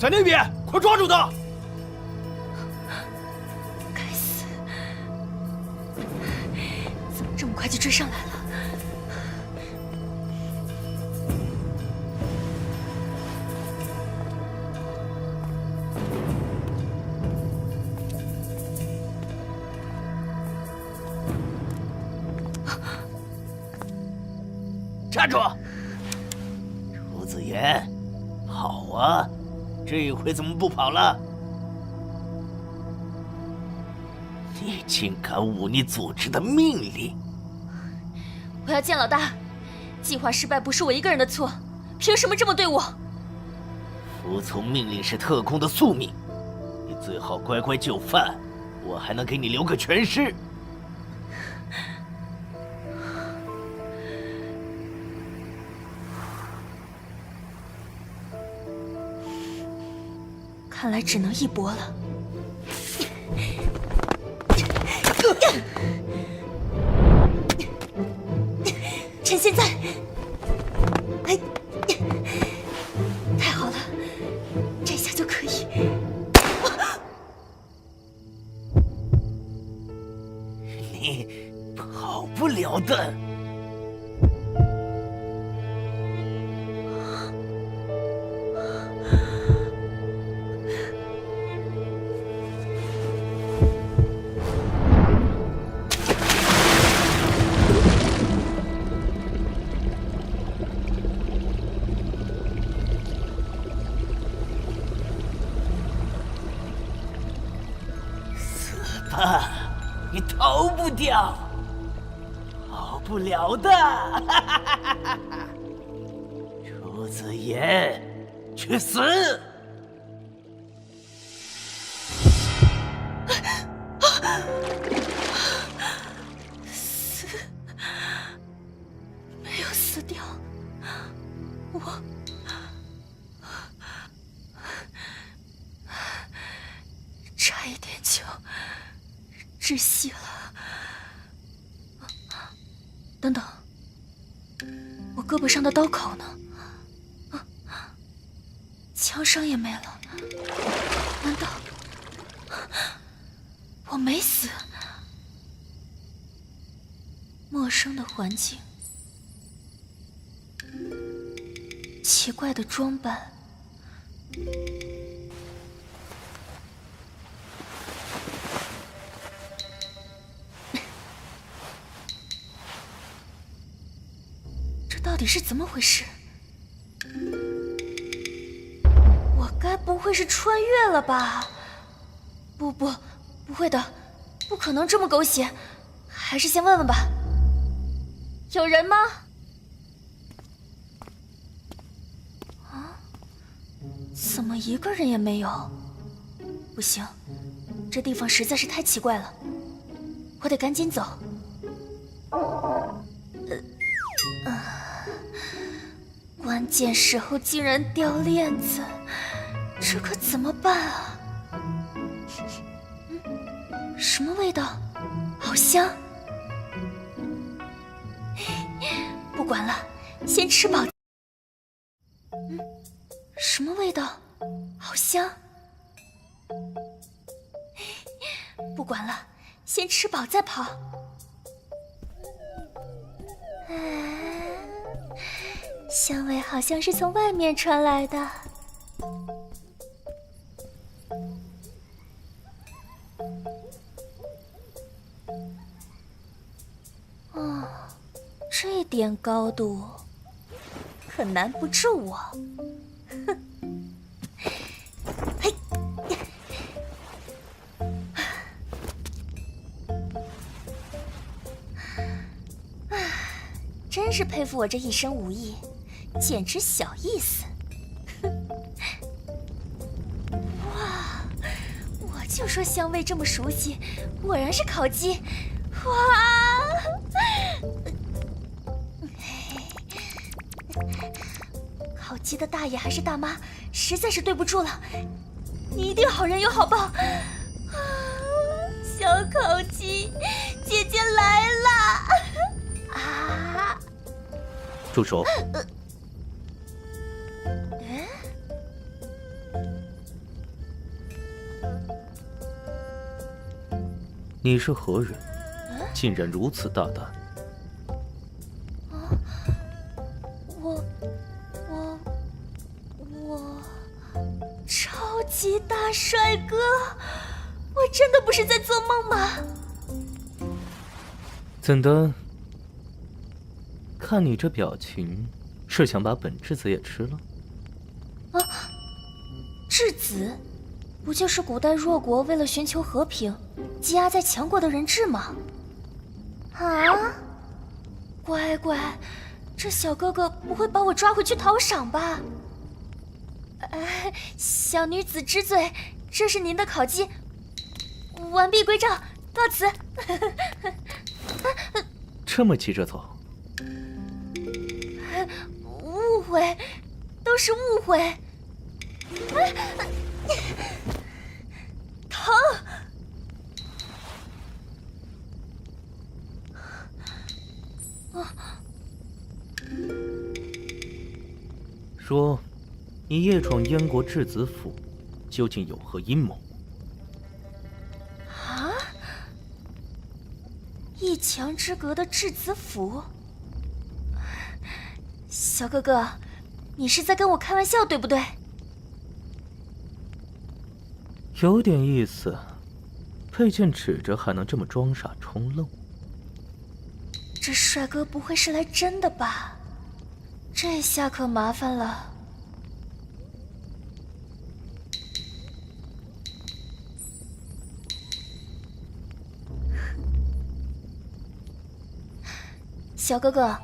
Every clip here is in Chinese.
在那边，快抓住他！该死，怎么这么快就追上来了？站住！楚子言，好啊，这回怎么不跑了？你竟敢忤逆组织的命令！我要见老大。计划失败不是我一个人的错，凭什么这么对我？服从命令是特工的宿命，你最好乖乖就范，我还能给你留个全尸。看来只能一搏了。趁现在！哎，太好了，这下就可以。你跑不了的。你逃不掉，逃不了的！楚子言，去死！死，没有死掉，我差一点就窒息了。等等，我胳膊上的刀口呢？枪伤也没了。难道我没死？陌生的环境，奇怪的装扮。到底是怎么回事？我该不会是穿越了吧？不会的，不可能这么狗血，还是先问问吧。有人吗？啊？怎么一个人也没有？不行，这地方实在是太奇怪了，我得赶紧走。关键时候竟然掉链子，这可怎么办啊？什么味道？好香！不管了，先吃饱。什么味道？好香！不管了，先吃饱再跑。香味好像是从外面传来的。哦，这点高度很难不住我。哼，嘿，真是佩服我这一身武艺。简直小意思！哇，我就说香味这么熟悉，果然是烤鸡！哇！烤鸡的大爷还是大妈，实在是对不住了。你一定好人有好报！小烤鸡，姐姐来啦！啊！住手！你是何人？竟然如此大胆！我，超级大帅哥，我真的不是在做梦吗？怎的？看你这表情，是想把本质子也吃了？啊，质子，不就是古代弱国为了寻求和平，积压在强国的人质吗？啊，乖乖，这小哥哥不会把我抓回去讨赏吧？小女子知罪，这是您的烤鸡，完璧归赵，告辞。这么急着走？误会，都是误会。疼！说，你夜闯燕国质子府，究竟有何阴谋？啊！一墙之隔的质子府，小哥哥，你是在跟我开玩笑，对不对？有点意思，佩剑指着还能这么装傻充愣。这帅哥不会是来真的吧？这下可麻烦了。小哥哥，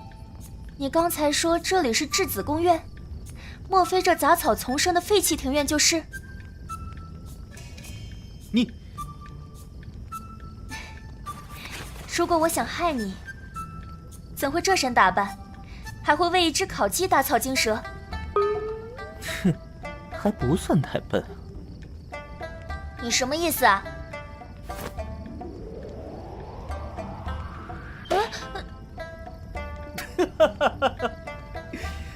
你刚才说这里是质子宫院，莫非这杂草丛生的废弃庭院就是？你，如果我想害你，怎会这身打扮，还会为一只烤鸡打草惊蛇？哼，还不算太笨。你什么意思啊？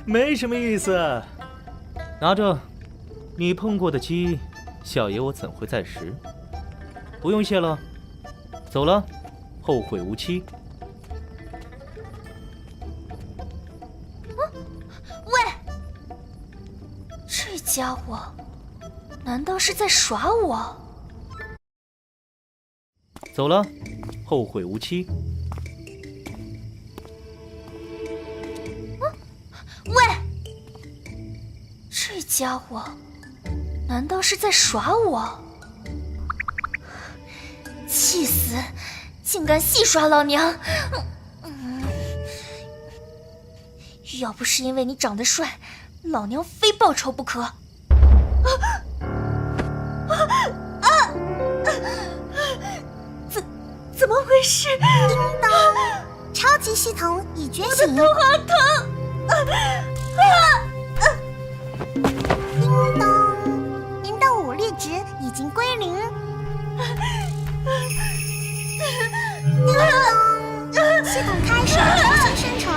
没什么意思。拿着，你碰过的鸡，小爷我怎会再食？不用谢了，走了，后会无期。喂，这家伙难道是在耍我？走了，后会无期。喂，这家伙难道是在耍我？气死！竟敢戏耍老娘！要不是因为你长得帅，老娘非报仇不可。怎么回事？叮咚！超级系统已觉醒。我的头好疼！叮咚！您的武力值已经归零。叮咚！系统开始重新生成。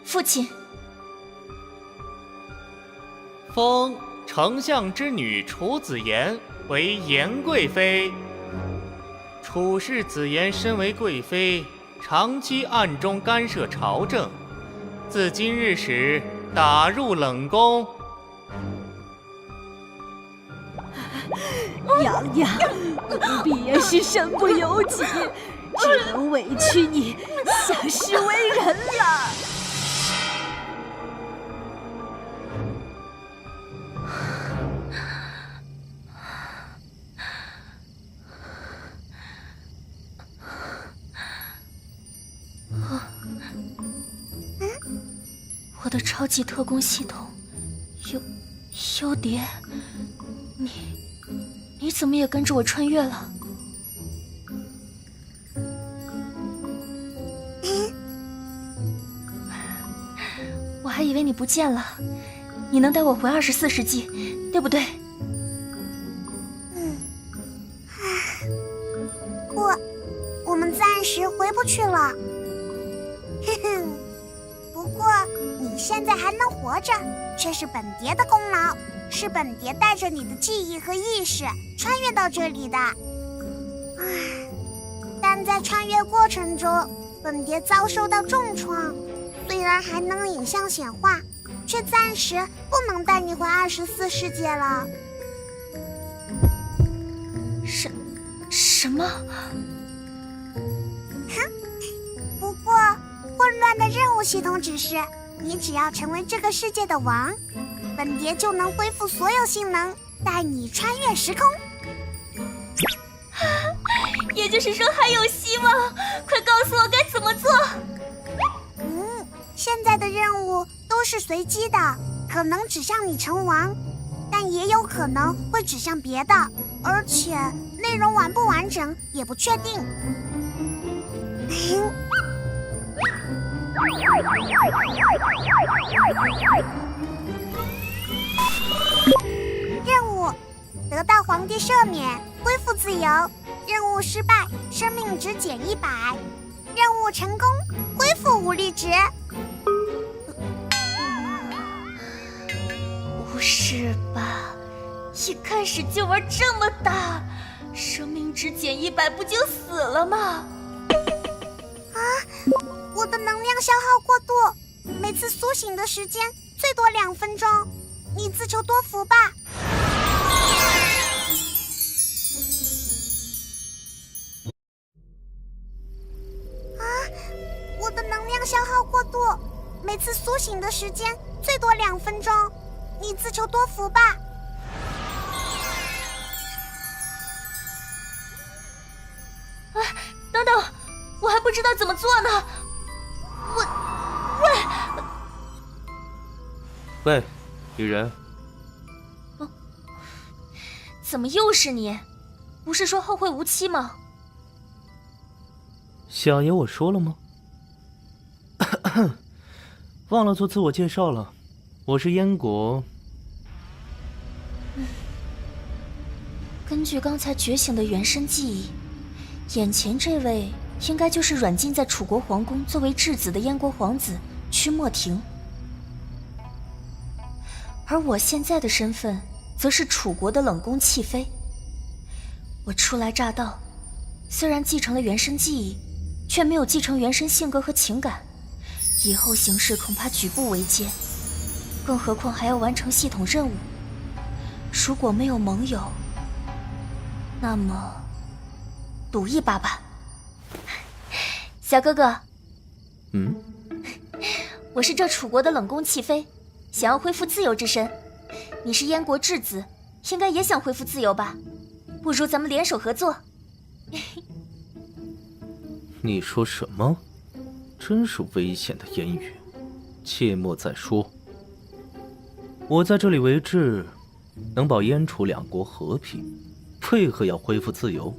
父亲，封丞相之女楚子妍为妍贵妃。楚氏子妍身为贵妃，长期暗中干涉朝政，自今日始打入冷宫。娘娘，奴婢也是身不由己，只能委屈你下世为人了。我的超级特工系统，优蝶，你怎么也跟着我穿越了？我还以为你不见了，你能带我回24世纪，对不对？我们不去了。哼哼，不过你现在还能活着，却是本蝶的功劳，是本蝶带着你的记忆和意识穿越到这里的。唉，但在穿越过程中，本蝶遭受到重创，虽然还能影像显化，却暂时不能带你回24世界了。什么？不过，混乱的任务系统指示，你只要成为这个世界的王，本蝶就能恢复所有性能，带你穿越时空。也就是说还有希望，快告诉我该怎么做。现在的任务都是随机的，可能指向你成王，但也有可能会指向别的，而且内容完不完整也不确定。任务得到皇帝赦免，恢复自由。任务失败，生命值减100。任务成功，恢复武力值。不是吧？一开始就玩这么大，生命值减100不就死了吗？我的能量消耗过度，每次苏醒的时间最多2分钟，你自求多福吧。我的能量消耗过度，每次苏醒的时间最多2分钟，你自求多福吧。等等，我还不知道怎么做呢。喂，女人。怎么又是你？不是说后会无期吗？小爷我说了吗？忘了做自我介绍了，我是燕国。根据刚才觉醒的原身记忆，眼前这位应该就是软禁在楚国皇宫作为质子的燕国皇子屈莫庭，而我现在的身份则是楚国的冷宫弃妃。我初来乍到，虽然继承了原身记忆，却没有继承原身性格和情感，以后行事恐怕举步维艰，更何况还要完成系统任务。如果没有盟友，那么赌一把吧。小哥哥，我是这楚国的冷宫弃妃，想要恢复自由之身。你是燕国质子，应该也想恢复自由吧？不如咱们联手合作。你说什么？真是危险的言语，切莫再说。我在这里为质，能保燕楚2国和平，为何要恢复自由？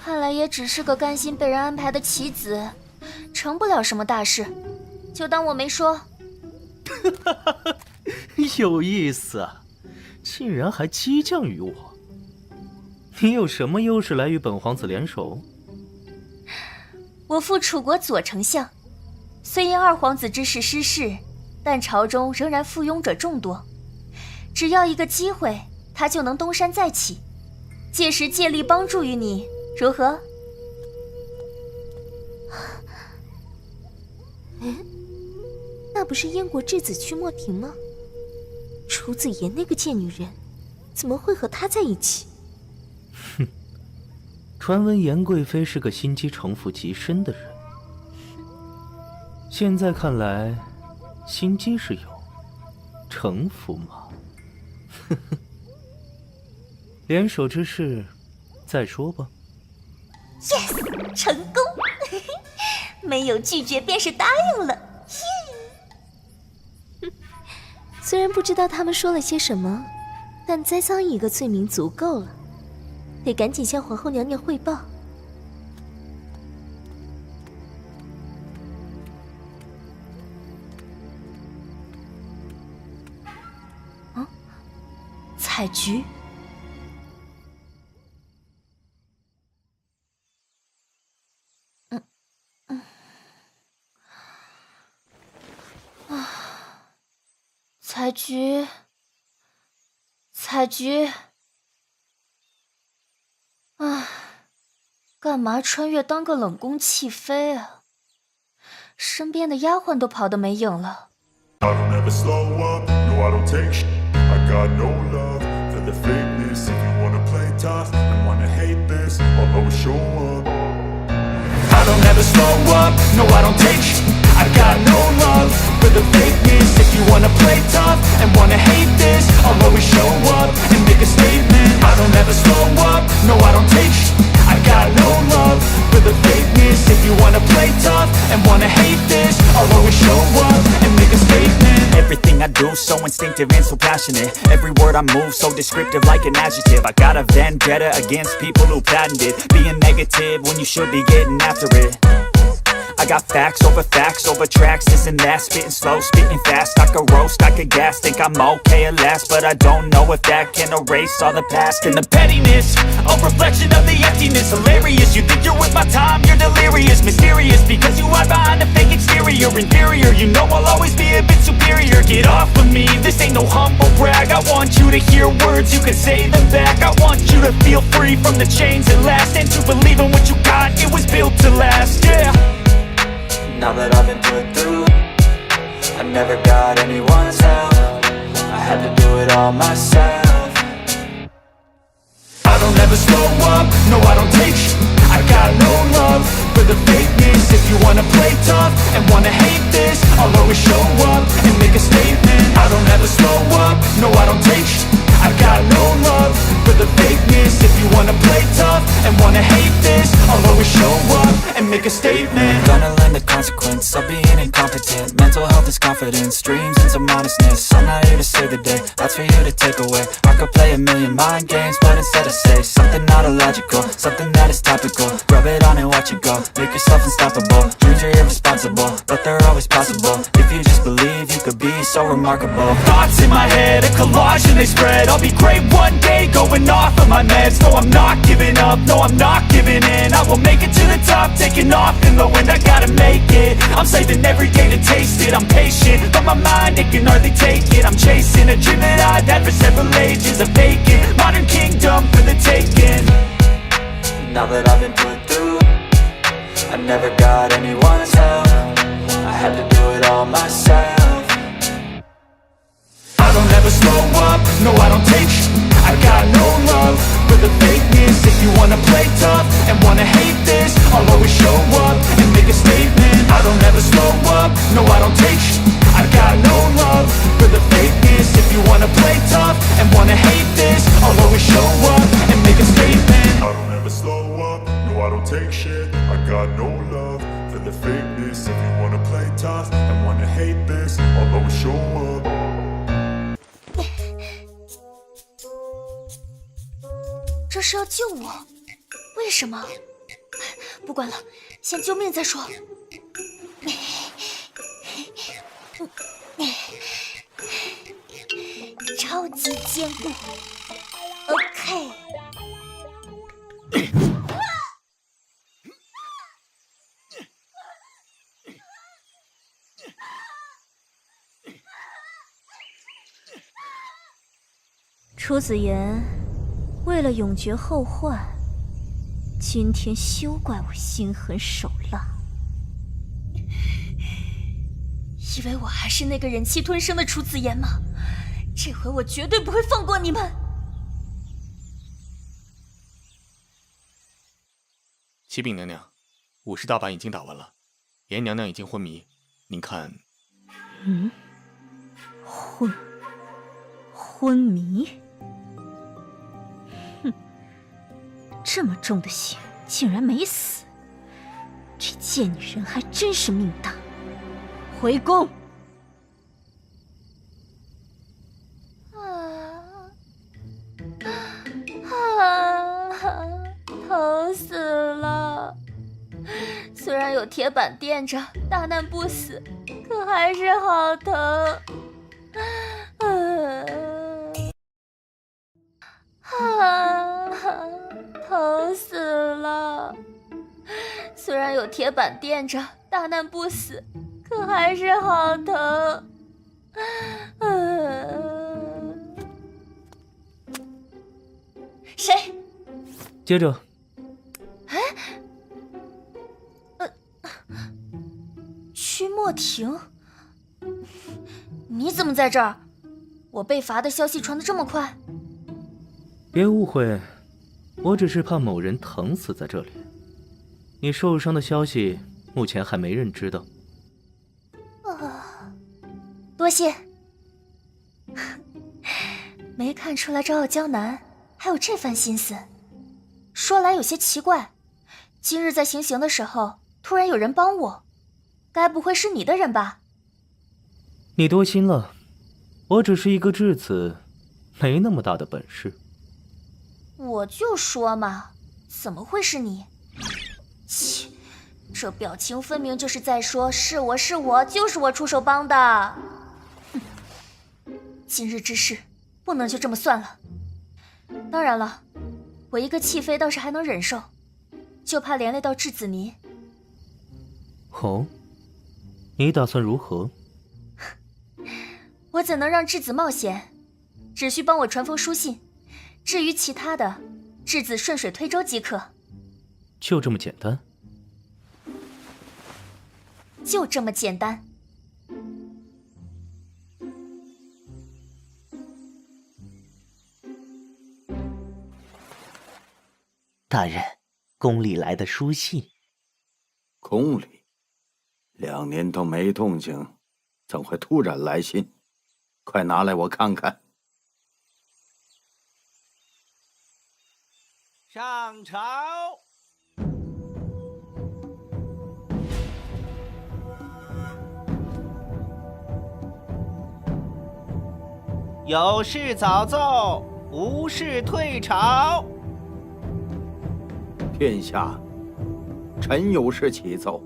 看来也只是个甘心被人安排的棋子，成不了什么大事，就当我没说。有意思啊，竟然还激将于我。你有什么优势来与本皇子联手？我父楚国左丞相，虽因2皇子之事失势，但朝中仍然附庸者众多，只要一个机会，他就能东山再起。届时借力帮助于你，如何？那不是燕国质子屈莫庭吗？楚子言那个贱女人，怎么会和他在一起？哼，传闻严贵妃是个心机城府极深的人，现在看来，心机是有，城府嘛，呵呵。联手之事，再说吧。Yes， 成功！没有拒绝便是答应了。虽然不知道他们说了些什么，但栽赃一个罪名足够了，得赶紧向皇后娘娘汇报。采菊。采菊，采菊，唉，干嘛穿越当个冷宫弃妃啊？身边的丫鬟都跑得没影了。I don't ever slow up, no I don't take sh*. I got no love for the fakeness. If you wanna play tough and wanna hate this, I'll always show up. I don't ever slow up, no I don't take sh*. I got no love for the fakeness. If you wanna play tough and wanna hate this, I'll always show up and make a statement. I don't ever slow up, no I don't take sh*. I got no love for the fakeness. If you wanna play tough and wanna hate this, I'll always show up and make a statement. Everything I do so instinctive and so passionate. Every word I move so descriptive like an adjective. I got a vendetta against people who patented being negative when you should be getting after it. I got facts over tracks, this and that. Spitting slow, spitting fast. I could roast, I could gas. Think I'm okay at last, but I don't know if that can erase all the past. And the pettiness, a reflection of the emptiness. Hilarious, you think you're with my time, you're delirious. Mysterious, because you hide behind a fake exterior. Inferior, you know I'll always be a bit superior. Get off of me, this ain't no humble brag. I want you to hear words, you can say them back. I want you to feel free from the chains that last, and to believe in what you got, it was built to last, yeah. Now that I've been put through, I never got anyone's help. I had to do it all myself. I don't ever slow up, no I don't take sh*. I got no love for the fakeness. If you wanna play tough and wanna hate this, I'll always show up and make a statement. I don't ever slow up, no I don't take sh*. I got no love for the fakeness. If you wanna play tough and wanna hate this, I'll always show up and make a statement. Gonna learn the consequence of being incompetent. Mental health is confidence, dreams and some honestness. I'm not here to save the day, that's for you to take away. I could play a million mind games, but instead I say something not illogical, something that is topical. Rub it on and watch it go, make yourself unstoppable. Dreams are irresponsible, but they're always possible. If you just believe, you could be so remarkable. Thoughts in my head, a collage and they spread. I'll be great one day, going off of my meds. No, I'm not giving up, no, I'm not giving in. I will make it to the top, taking off in the wind. I gotta make it, I'm saving every day to taste it. I'm patient, but my mind, it can hardly take it. I'm chasing a dream that I've had for several ages. A vacant, modern kingdom for the taking. Now that I've been put through, I never got anyone's help. I had to do it all myself. I don't ever slow up, no I don't take sh*. I got no love for the fakeness. If you wanna play tough and wanna hate this, I'll always show up and make a statement. I don't ever slow up, no I don't take sh*. I got no love for the fakeness. If you wanna play tough and wanna hate this, I'll always show up and make a statement. I don't ever slow up, no I don't take shit. I got no love for the fakeness. If you wanna play tough and wanna hate this, I'll always show up. 这是要救我？为什么？不管了，先救命再说。超级坚固。OK。楚子言，为了永绝后患，今天休怪我心狠手辣。以为我还是那个忍气吞声的楚子言吗？这回我绝对不会放过你们！启禀娘娘，50大板已经打完了，严娘娘已经昏迷，您看。昏迷？哼，这么重的刑竟然没死，这贱女人还真是命大。回宫。疼死了！虽然有铁板垫着，大难不死，可还是好疼。疼死了！虽然有铁板垫着，大难不死，可还是好疼。接着，曲墨婷，你怎么在这儿？我被罚的消息传得这么快？别误会，我只是怕某人疼死在这里。你受伤的消息目前还没人知道。多谢。没看出来昭傲江南还有这番心思。说来有些奇怪，今日在行刑的时候，突然有人帮我，该不会是你的人吧？你多心了，我只是一个质子，没那么大的本事。我就说嘛，怎么会是你？切，这表情分明就是在说是我是我，就是我出手帮的。今日之事不能就这么算了。当然了，我一个弃妃倒是还能忍受，就怕连累到质子民。哦，你打算如何？我怎能让质子冒险？只需帮我传封书信，至于其他的，质子顺水推舟即可。就这么简单？就这么简单。大人，宫里来的书信。宫里2年都没动静，怎会突然来信？快拿来我看看。上朝。有事早奏，无事退朝。殿下，臣有事启奏。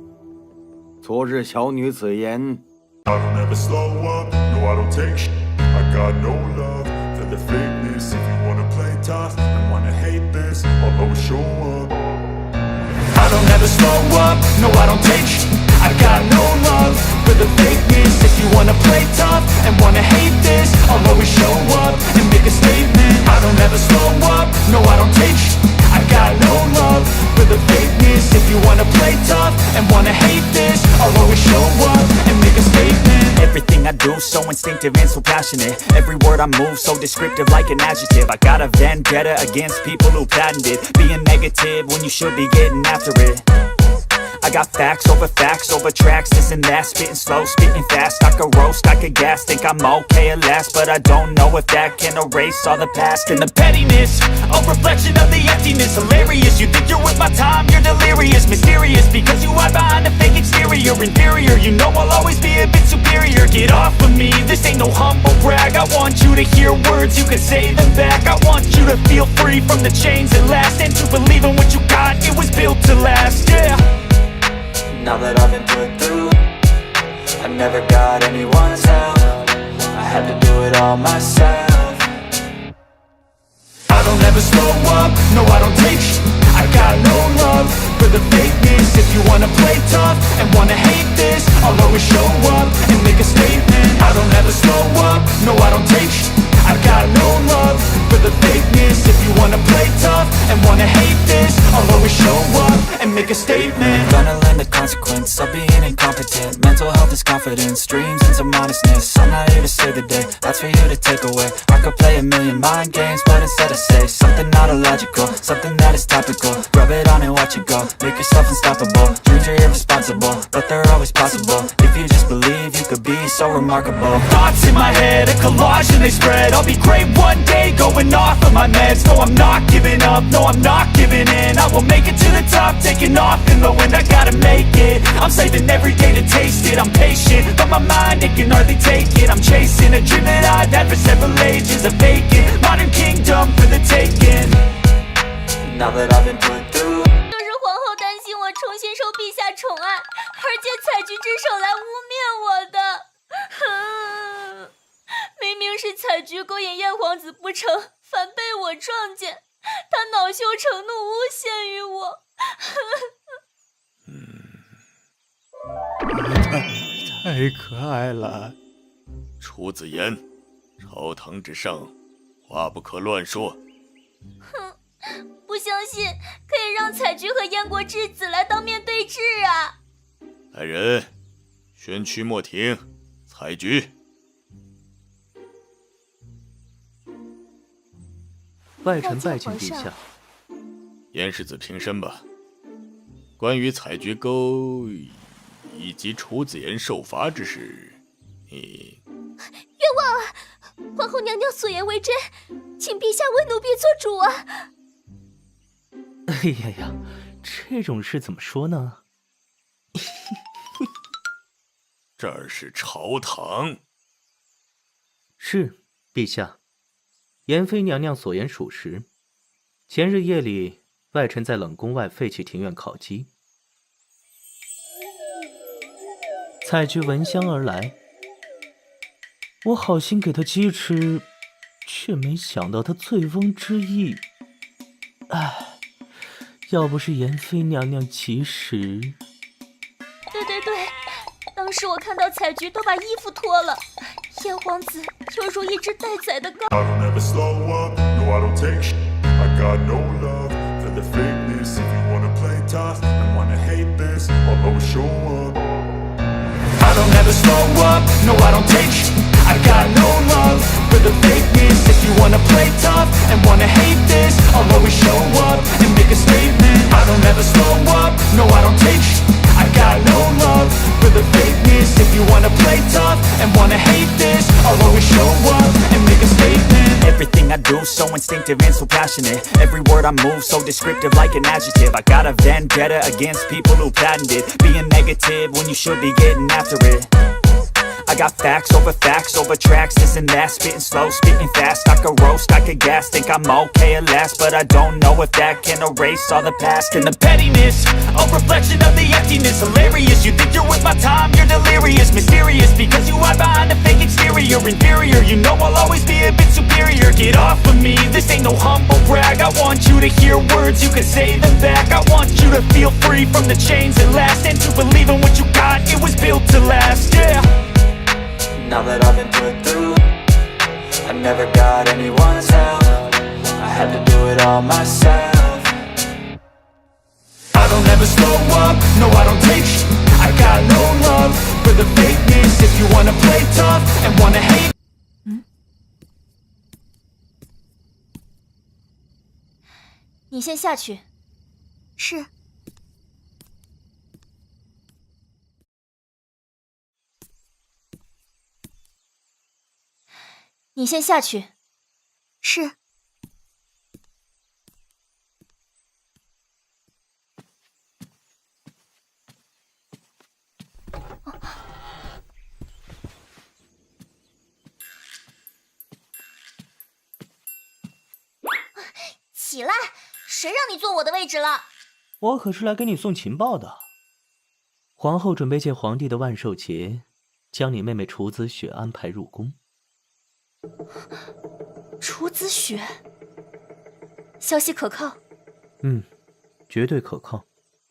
昨日小女子言 I don't ever slow up, no I don't take sh*. I got no love for the fakeness. If you wanna play tough and wanna hate this, I'll always show up. I don't ever slow up, no I don't take sh*. I got no love for the fakeness. If you wanna play tough and wanna hate this, I'll always show up and make a statement. I don't ever slow up, no I don't take sh*. I got no love for the fakeness. If you wanna play tough and wanna hate this, I'll always show up and make a statement. Everything I do so instinctive and so passionate. Every word I move so descriptive like an adjective. I got a vendetta against people who patented being negative when you should be getting after it. I got facts over tracks, this and that. Spitting slow, spitting fast. I could roast, I could gas. Think I'm okay at last, but I don't know if that can erase all the past. And the pettiness, a reflection of the emptiness. Hilarious, you think you're worth my time, you're delirious. Mysterious, because you hide behind a fake exterior. Inferior, you know I'll always be a bit superior. Get off of me, this ain't no humble brag. I want you to hear words, you can say them back. I want you to feel free from the chains that last, and to believe in what you got, it was built to last, yeah. Now that I've been put through, I never got anyone's help. I had to do it all myself. I don't ever slow up, no I don't take sh*. I got no love for the fakeness. If you wanna play tough and wanna hate this, I'll always show up and make a statement. I don't ever slow up, no I don't take sh*. I got no love for the fakeness. If you wanna play tough and wanna hate this, I'll always show up and make a statement. Gonna learn the consequence of being incompetent. Mental health is confidence, dreams and some honestness. I'm not here to save the day, that's for you to take away. I could play a million mind games, but instead I say something not illogical, something that is topical. Rub it on and watch it go, make yourself unstoppable. Dreams are irresponsible, but they're always possible. If you just believe, you could be so remarkable. Thoughts in my head, a collage and they spread. I'll be great one day, going off of my meds. No, I'm not giving up, no, I'm not giving in. I will make it to the top, taking off in the wind. I gotta make it, I'm saving every day to taste it. I'm patient, but my mind, it can hardly take it. I'm chasing a dream that I've had for several ages. A vacant, modern kingdom for the taking. Now that I've been put through. 就是皇后担心我重新受陛下宠爱，而借采菊之手来污蔑我的。明明是采菊勾引燕皇子不成，反被我撞见，他恼羞成怒，诬陷于我。太可爱了。楚子言，朝堂之上，话不可乱说。哼，不不相信可以让彩菊和燕国之子来当面对质啊！来人，宣驱莫停，采菊。外臣拜见陛下。燕世子平身吧。关于采菊沟以及楚子言受罚之事，你……冤枉啊！皇后娘娘所言为真，请陛下为奴婢做主啊！哎呀呀，这种事怎么说呢？这儿是朝堂。是，陛下。妍妃娘娘所言属实。前日夜里，外臣在冷宫外废弃庭院烤鸡。采菊闻香而来，我好心给她鸡吃，却没想到她醉翁之意。唉，要不是妍妃娘娘及时……对，当时我看到采菊都把衣服脱了，燕皇子犹如一只待宰的羔。I don't ever slow up, no I don't take shit. I got no love for the fakeness. If you wanna play tough and wanna hate this, I'll always show up. I don't ever slow up, no I don't take shit. I got no love for the fakeness. If you wanna play tough and wanna hate this, I'll always show up and make a statement. I don't ever slow up, no I don't take shit. I got no love for the fakeness. If you wanna play tough and wanna hate this, I'll always show up and make a statement. Everything I do so instinctive and so passionate. Every word I move so descriptive like an adjective. I got a vendetta against people who patented being negative when you should be getting after it. I got facts over tracks, this and that. Spitting slow, spitting fast. I could roast, I could gas. Think I'm okay at last, but I don't know if that can erase all the past. And the pettiness, a reflection of the emptiness. Hilarious, you think you're worth my time, you're delirious. Mysterious, because you hide behind a fake exterior. Inferior, you know I'll always be a bit superior. Get off of me, this ain't no humble brag. I want you to hear words, you can say them back. I want you to feel free from the chains that last, and to believe in what you got, it was built to last, yeah. Now that I've been put through, I never got anyone's help. I had to do it all myself. I don't ever slow up, no I don't take shit. I got no love for the fakeness. If you wanna play tough and wanna hate. 你先下去。是。你先下去。是。起来！谁让你坐我的位置了？我可是来给你送情报的。皇后准备借皇帝的万寿节，将你妹妹楚子雪安排入宫。楚子雪，消息可靠？绝对可靠。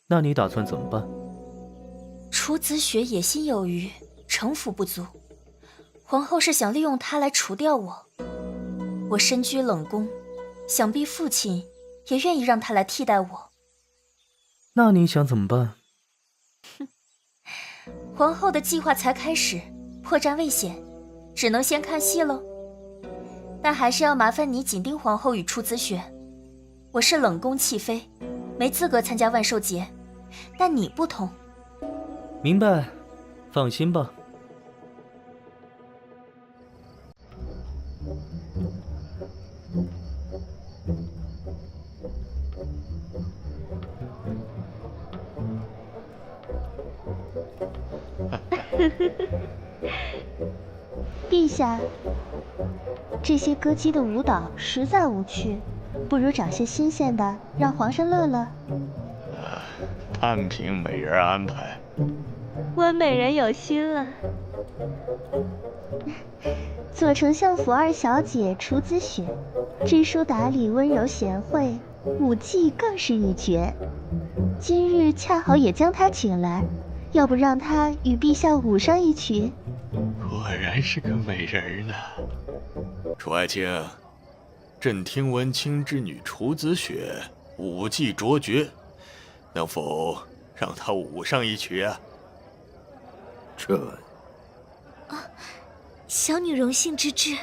那你打算怎么办？楚子雪野心有余，城府不足，皇后是想利用她来除掉我。我身居冷宫，想必父亲也愿意让她来替代我。那你想怎么办？皇后的计划才开始，破绽未显，只能先看戏喽。但还是要麻烦你紧盯皇后与楚子雪。我是冷宫弃妃，没资格参加万寿节，但你不同。明白，放心吧。陛下，这些歌姬的舞蹈实在无趣，不如找些新鲜的，让皇上乐乐。单凭美人安排。温美人有心了。左丞相府二小姐楚子雪，知书达理，温柔贤惠，舞技更是一绝。今日恰好也将她请来，要不让她与陛下舞上一曲？果然是个美人呢。楚爱卿，朕听闻青之女楚子雪舞技卓绝，能否让他舞上一曲啊？这……小女荣幸之至。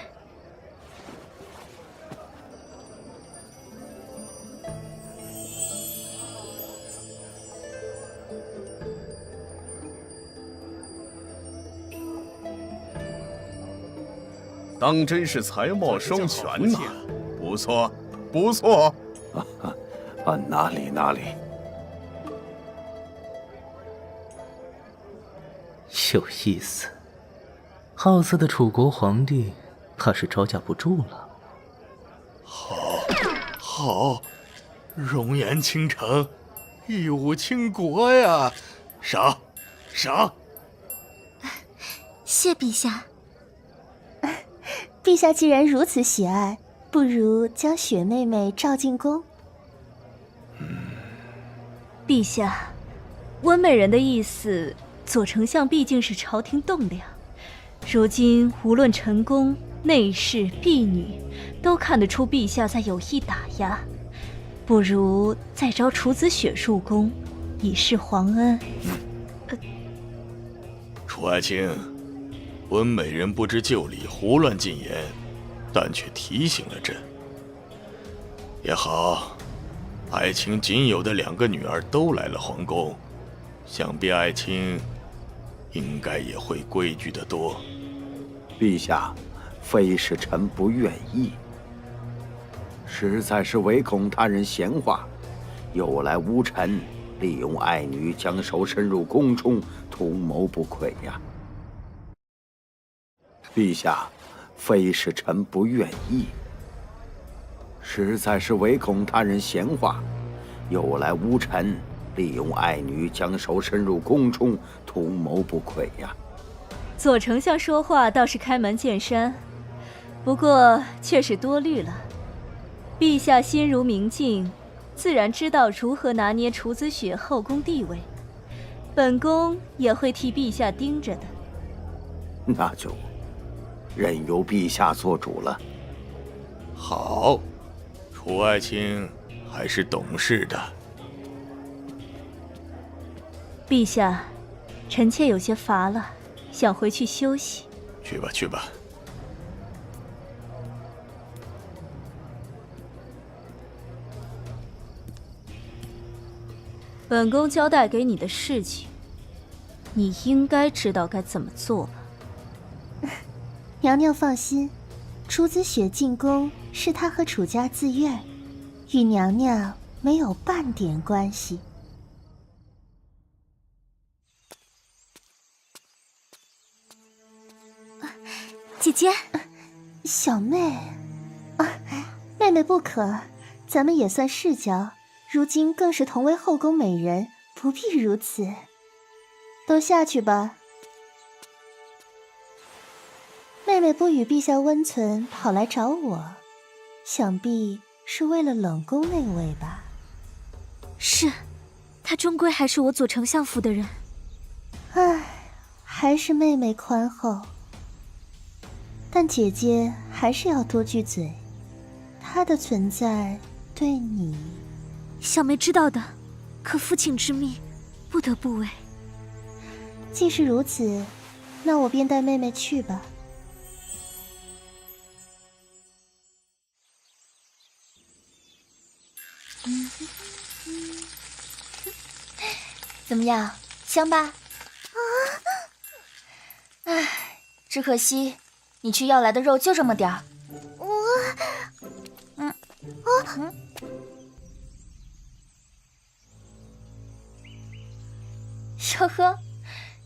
当真是才貌双全呐，不错，不错。哪里哪里。有意思，好色的楚国皇帝怕是招架不住了。好，容颜倾城，一舞倾国呀！赏，赏！谢陛下。陛下既然如此喜爱，不如将雪妹妹召进宫。陛下，温美人的意思，左丞相毕竟是朝廷栋梁，如今无论陈宫、内侍、婢女，都看得出陛下在有意打压，不如再招楚子雪入宫，以示皇恩。楚爱卿，温美人不知就里胡乱进言，但却提醒了朕。也好，爱卿仅有的2个女儿都来了皇宫，想必爱卿应该也会规矩得多。陛下，非是臣不愿意，实在是唯恐他人闲话，有来无臣，利用爱女将手伸入宫中，图谋不轨呀。陛下，非是臣不愿意，实在是唯恐他人闲话，有来无臣，利用爱女将手伸入宫中，图谋不轨呀。左丞相说话倒是开门见山，不过却是多虑了。陛下心如明镜，自然知道如何拿捏楚子雪后宫地位，本宫也会替陛下盯着的。那就任由陛下做主了。好，楚爱卿还是懂事的。陛下，臣妾有些乏了，想回去休息。去吧，去吧。本宫交代给你的事情，你应该知道该怎么做吧？娘娘放心，楚子雪进宫是她和楚家自愿，与娘娘没有半点关系。姐姐，小妹，妹妹不可，咱们也算世交，如今更是同为后宫美人，不必如此。都下去吧。妹妹不与陛下温存，跑来找我，想必是为了冷宫那位吧？是，她终归还是我左丞相府的人。唉，还是妹妹宽厚。但姐姐还是要多句嘴，她的存在对你……小妹知道的，可父亲之命，不得不为。既是如此，那我便带妹妹去吧。怎么样，香吧？唉，只可惜你去要来的肉就这么点儿。哟呵，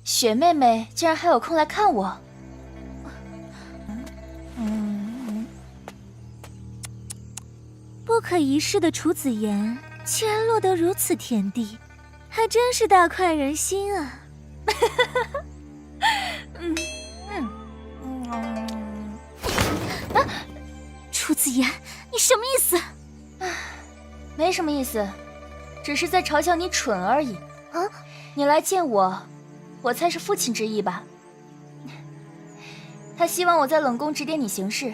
雪妹妹竟然还有空来看我。不可一世的楚子言，竟然落得如此田地，还真是大快人心啊！楚子言，你什么意思？没什么意思，只是在嘲笑你蠢而已。你来见我，我猜是父亲之意吧？他希望我在冷宫指点你行事，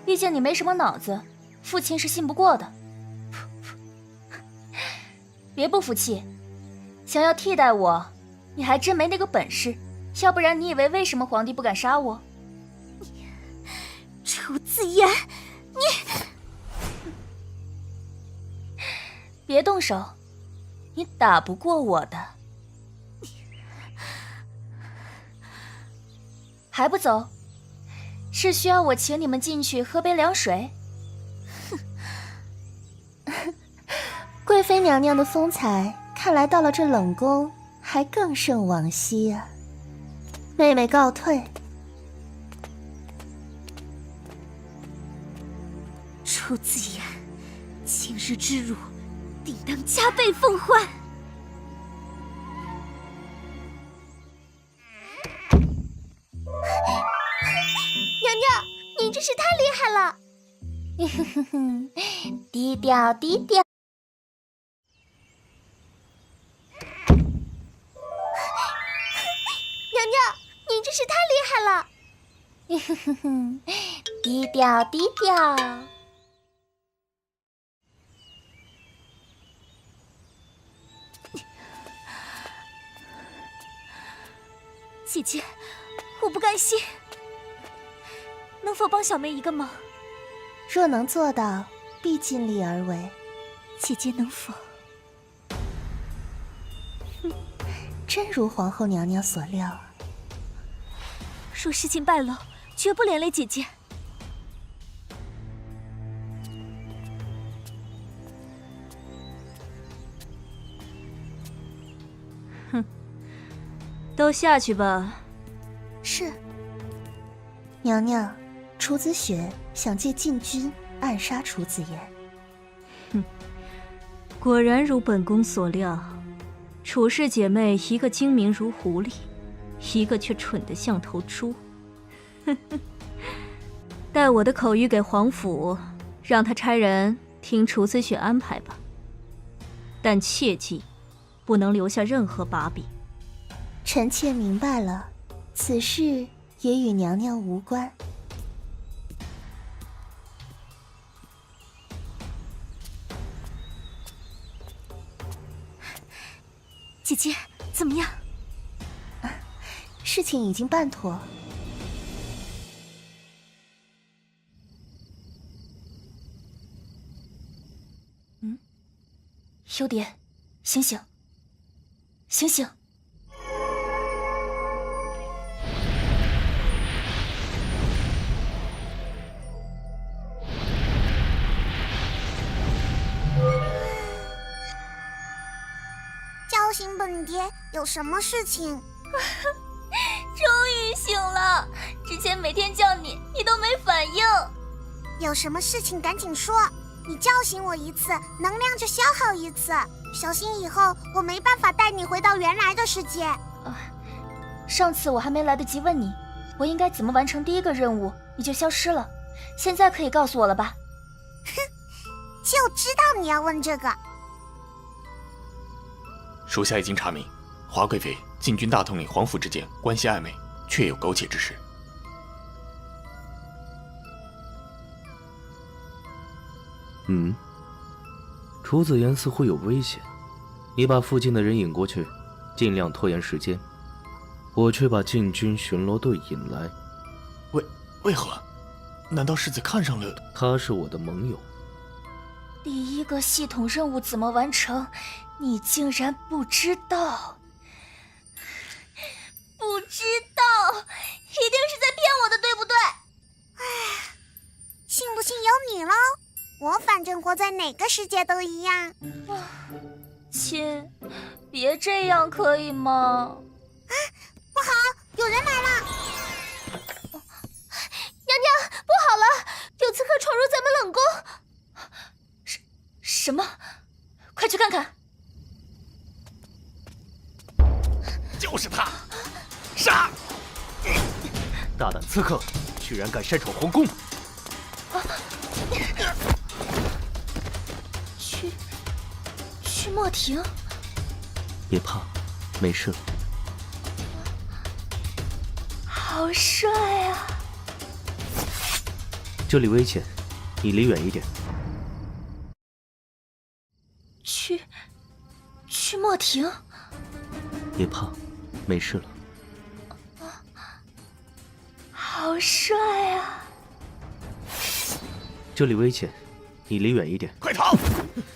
毕竟你没什么脑子，父亲是信不过的。别不服气，想要替代我，你还真没那个本事。要不然你以为为什么皇帝不敢杀我？楚子言，你别动手，你打不过我的。还不走？是需要我请你们进去喝杯凉水？贵妃娘娘的风采，看来到了这冷宫还更胜往昔啊！妹妹告退。楚子言，今日之辱，定当加倍奉还。娘娘，您真是太厉害了！低调低调。娘娘，您真是太厉害了！低调低调。姐姐，我不甘心，能否帮小妹一个忙？若能做到，必尽力而为。姐姐能否？真如皇后娘娘所料啊！若事情败露，绝不连累姐姐。哼，都下去吧。是。娘娘，楚子雪想借禁军暗杀楚子言。哼，果然如本宫所料，楚氏姐妹一个精明如狐狸，一个却蠢得像头猪。哼哼，带我的口谕给皇甫，让他差人听楚子雪安排吧。但切记，不能留下任何把柄。臣妾明白了，此事也与娘娘无关。姐姐，怎么样？事情已经办妥。优点，醒醒，醒醒！叫醒本蝶，有什么事情？终于醒了，之前每天叫你，你都没反应。有什么事情赶紧说，你叫醒我一次，能量就消耗一次。小心以后我没办法带你回到原来的世界。上次我还没来得及问你，我应该怎么完成第一个任务，你就消失了。现在可以告诉我了吧？哼，就知道你要问这个。属下已经查明，华贵妃、禁军大统领皇甫之间关系暧昧，确有苟且之事。楚子言似乎有危险，你把附近的人引过去，尽量拖延时间。我却把禁军巡逻队引来。为何？难道世子看上了？他是我的盟友。第一个系统任务怎么完成？你竟然不知道？不知道，一定是在骗我的，对不对？唉，信不信由你喽。我反正活在哪个世界都一样。亲，别这样可以吗？不好，有人来了！娘娘，不好了，有刺客闯入咱们冷宫。什么？快去看看！就是他，杀！大胆刺客，居然敢擅闯皇宫！去莫庭。别怕，没事了。好帅啊！这里危险，你离远一点。廷，别怕，没事了。好帅啊！这里危险，你离远一点。快逃！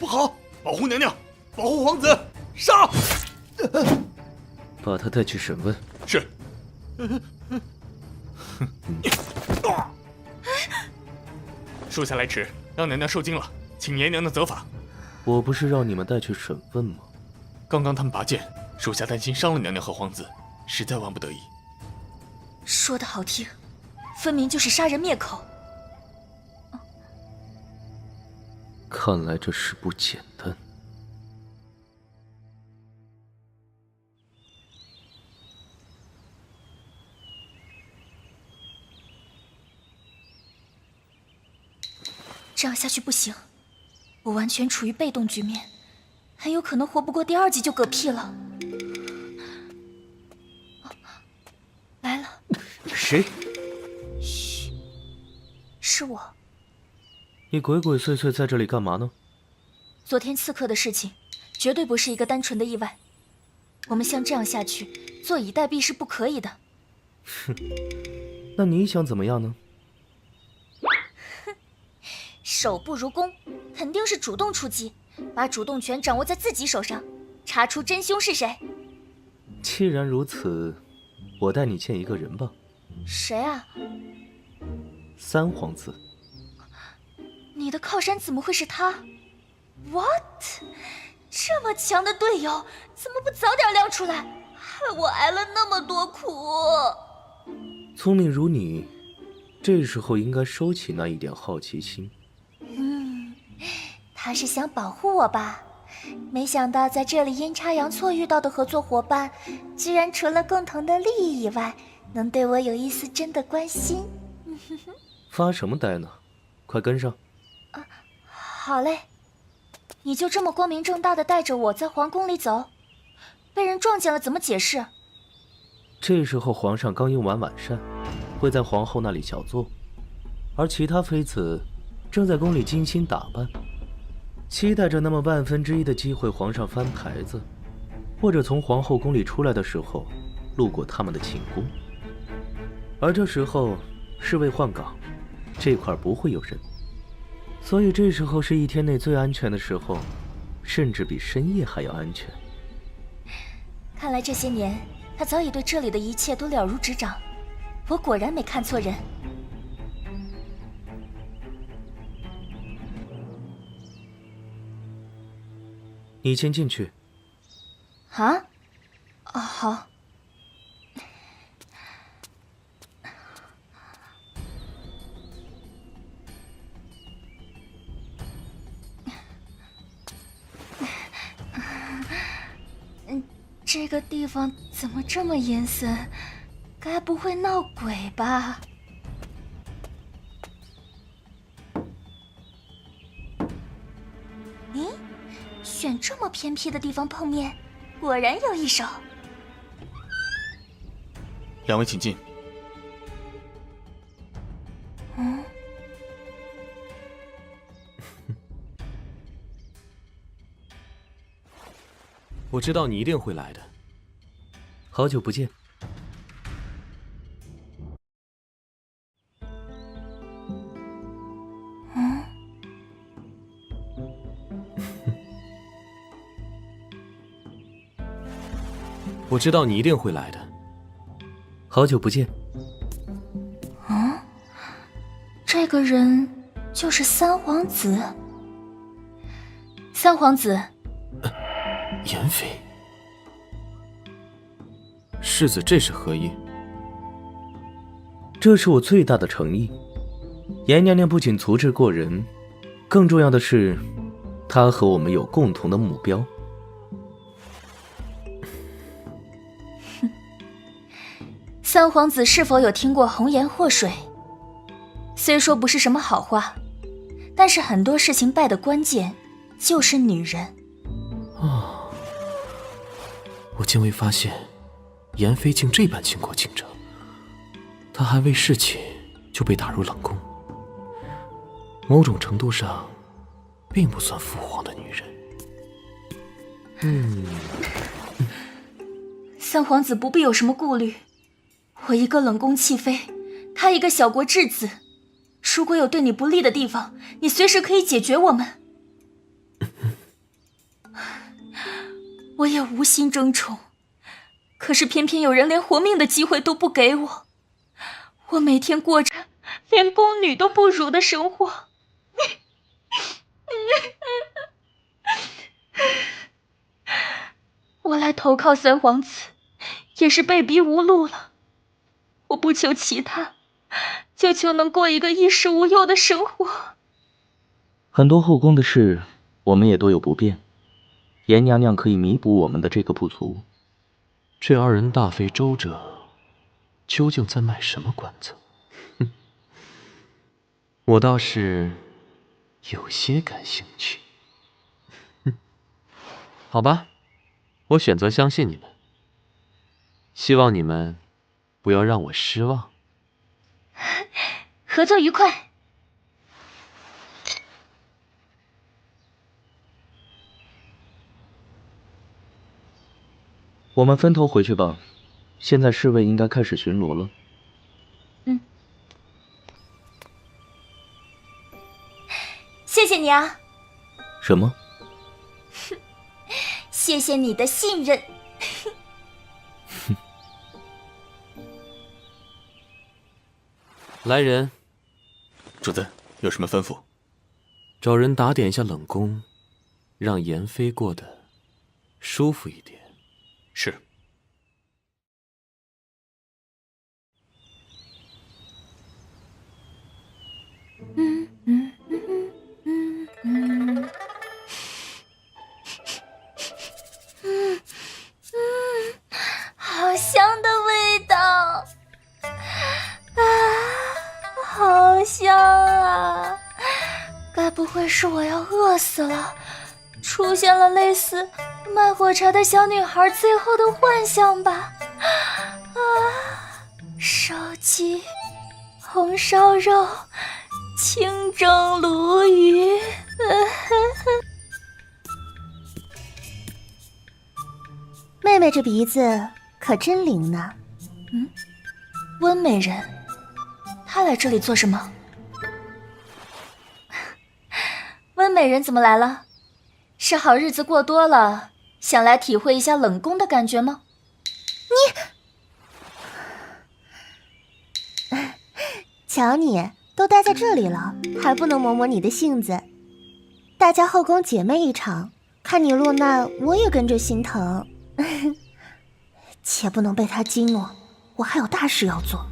不好，保护娘娘，保护皇子，杀！把他带去审问。是。属下来迟，让娘娘受惊了，请爷娘娘责罚。我不是让你们带去审问吗？刚刚他们拔剑，属下担心伤了娘娘和皇子，实在万不得已。说得好听，分明就是杀人灭口。看来这事不简单。这样下去不行，我完全处于被动局面，很有可能活不过第2集就嗝屁了。来了。谁？嘘，是我。你鬼鬼祟祟在这里干嘛呢？昨天刺客的事情，绝对不是一个单纯的意外。我们像这样下去，坐以待毙是不可以的。哼，那你想怎么样呢？守不如攻，肯定是主动出击，把主动权掌握在自己手上，查出真凶是谁。既然如此，我带你见一个人吧。谁啊？三皇子。你的靠山怎么会是他 ？What？ 这么强的队友，怎么不早点亮出来，害我挨了那么多苦？聪明如你，这时候应该收起那一点好奇心。他是想保护我吧？没想到在这里阴差阳错遇到的合作伙伴，居然除了共同的利益以外，能对我有一丝真的关心。发什么呆呢？快跟上。好嘞，你就这么光明正大的带着我在皇宫里走，被人撞见了怎么解释？这时候皇上刚用完晚膳，会在皇后那里小坐，而其他妃子正在宫里精心打扮，期待着那么1/1000的机会，皇上翻牌子，或者从皇后宫里出来的时候，路过他们的寝宫。而这时候侍卫换岗，这块不会有人，所以这时候是一天内最安全的时候，甚至比深夜还要安全。看来这些年他早已对这里的一切都了如指掌，我果然没看错人。你先进去。啊？哦，好。这个地方怎么这么阴森？该不会闹鬼吧？咦，选这么偏僻的地方碰面，果然有一手。两位请进。我知道你一定会来的。好久不见。我知道你一定会来的。好久不见。这个人就是三皇子。三皇子。妍妃，世子这是何意？这是我最大的诚意。严娘娘不仅足智过人，更重要的是，她和我们有共同的目标。三皇子是否有听过红颜祸水？虽说不是什么好话，但是很多事情败的关键就是女人。我竟未发现，妍妃竟这般倾国倾城。她还未侍寝就被打入冷宫，某种程度上，并不算父皇的女人。三皇子不必有什么顾虑，我一个冷宫弃妃，他一个小国质子，如果有对你不利的地方，你随时可以解决我们。我也无心争宠，可是偏偏有人连活命的机会都不给我，我每天过着连宫女都不如的生活。我来投靠三皇子，也是被逼无路了。我不求其他，就求能过一个衣食无忧的生活。很多后宫的事，我们也多有不便，严娘娘可以弥补我们的这个不足。这二人大费周折，究竟在卖什么关子？我倒是有些感兴趣。好吧，我选择相信你们。希望你们不要让我失望。合作愉快。我们分头回去吧，现在侍卫应该开始巡逻了。谢谢你啊。什么？谢谢你的信任。来人，主子有什么吩咐？找人打点一下冷宫，让妍妃过得舒服一点。是。好香的味道啊，好香啊！该不会是我要饿死了，出现了类似卖火柴的小女孩最后的幻想吧？啊，烧鸡、红烧肉、清蒸鲈鱼。妹妹这鼻子可真灵呢。温美人，她来这里做什么？温美人怎么来了？是好日子过多了，想来体会一下冷宫的感觉吗？瞧你都待在这里了，还不能磨磨你的性子？大家后宫姐妹一场，看你落难，我也跟着心疼。且不能被他激怒，我还有大事要做。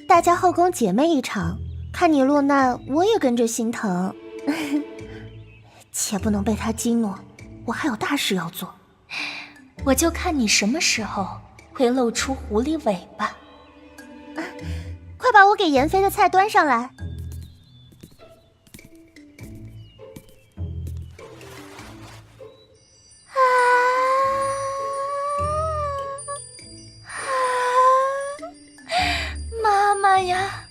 大家后宫姐妹一场，看你落难，我也跟着心疼。且不能被他激怒，我还有大事要做。我就看你什么时候会露出狐狸尾巴。快把我给妍妃的菜端上来。妈妈呀，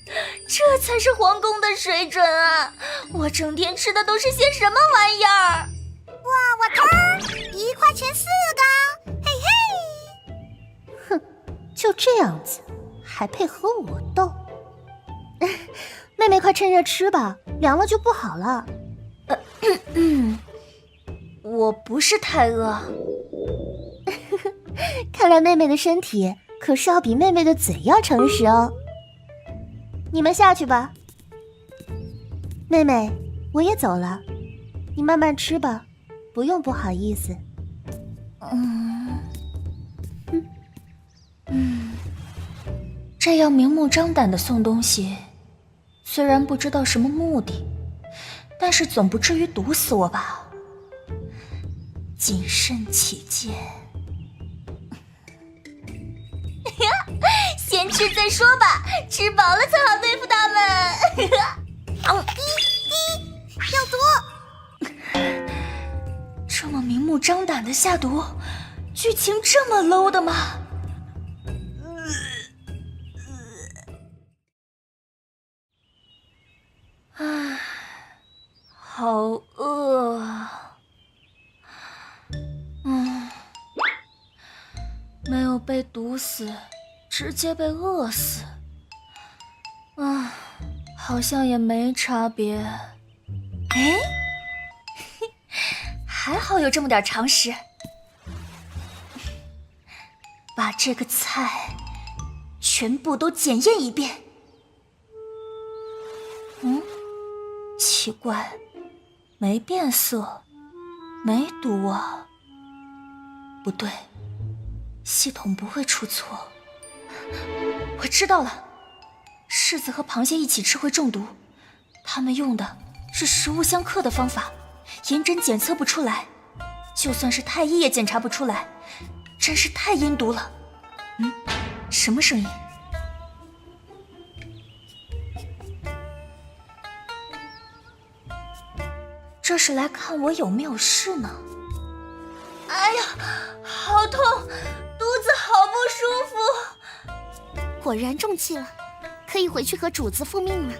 这才是皇宫的水准啊！我整天吃的都是些什么玩意儿？哇，我头儿1块钱4个，嘿嘿！哼，就这样子，还配和我斗？妹妹，快趁热吃吧，凉了就不好了。我不是太饿。看来妹妹的身体可是要比妹妹的嘴要诚实哦。你们下去吧。妹妹，我也走了，你慢慢吃吧，不用不好意思。这样明目张胆的送东西，虽然不知道什么目的，但是总不至于毒死我吧？谨慎起见。先吃再说吧，吃饱了才好对付他们。有毒！这么明目张胆的下毒，剧情这么 low 的吗？唉，好饿啊！被毒死，直接被饿死，好像也没差别。哎，还好有这么点常识。把这个菜全部都检验一遍。奇怪，没变色，没毒啊。不对，系统不会出错。我知道了，柿子和螃蟹一起吃会中毒，他们用的是食物相克的方法，严针检测不出来，就算是太医也检查不出来，真是太阴毒了。什么声音？这是来看我有没有事呢。哎呀，好痛，肚子好不舒服。果然中气了，可以回去和主子复命了。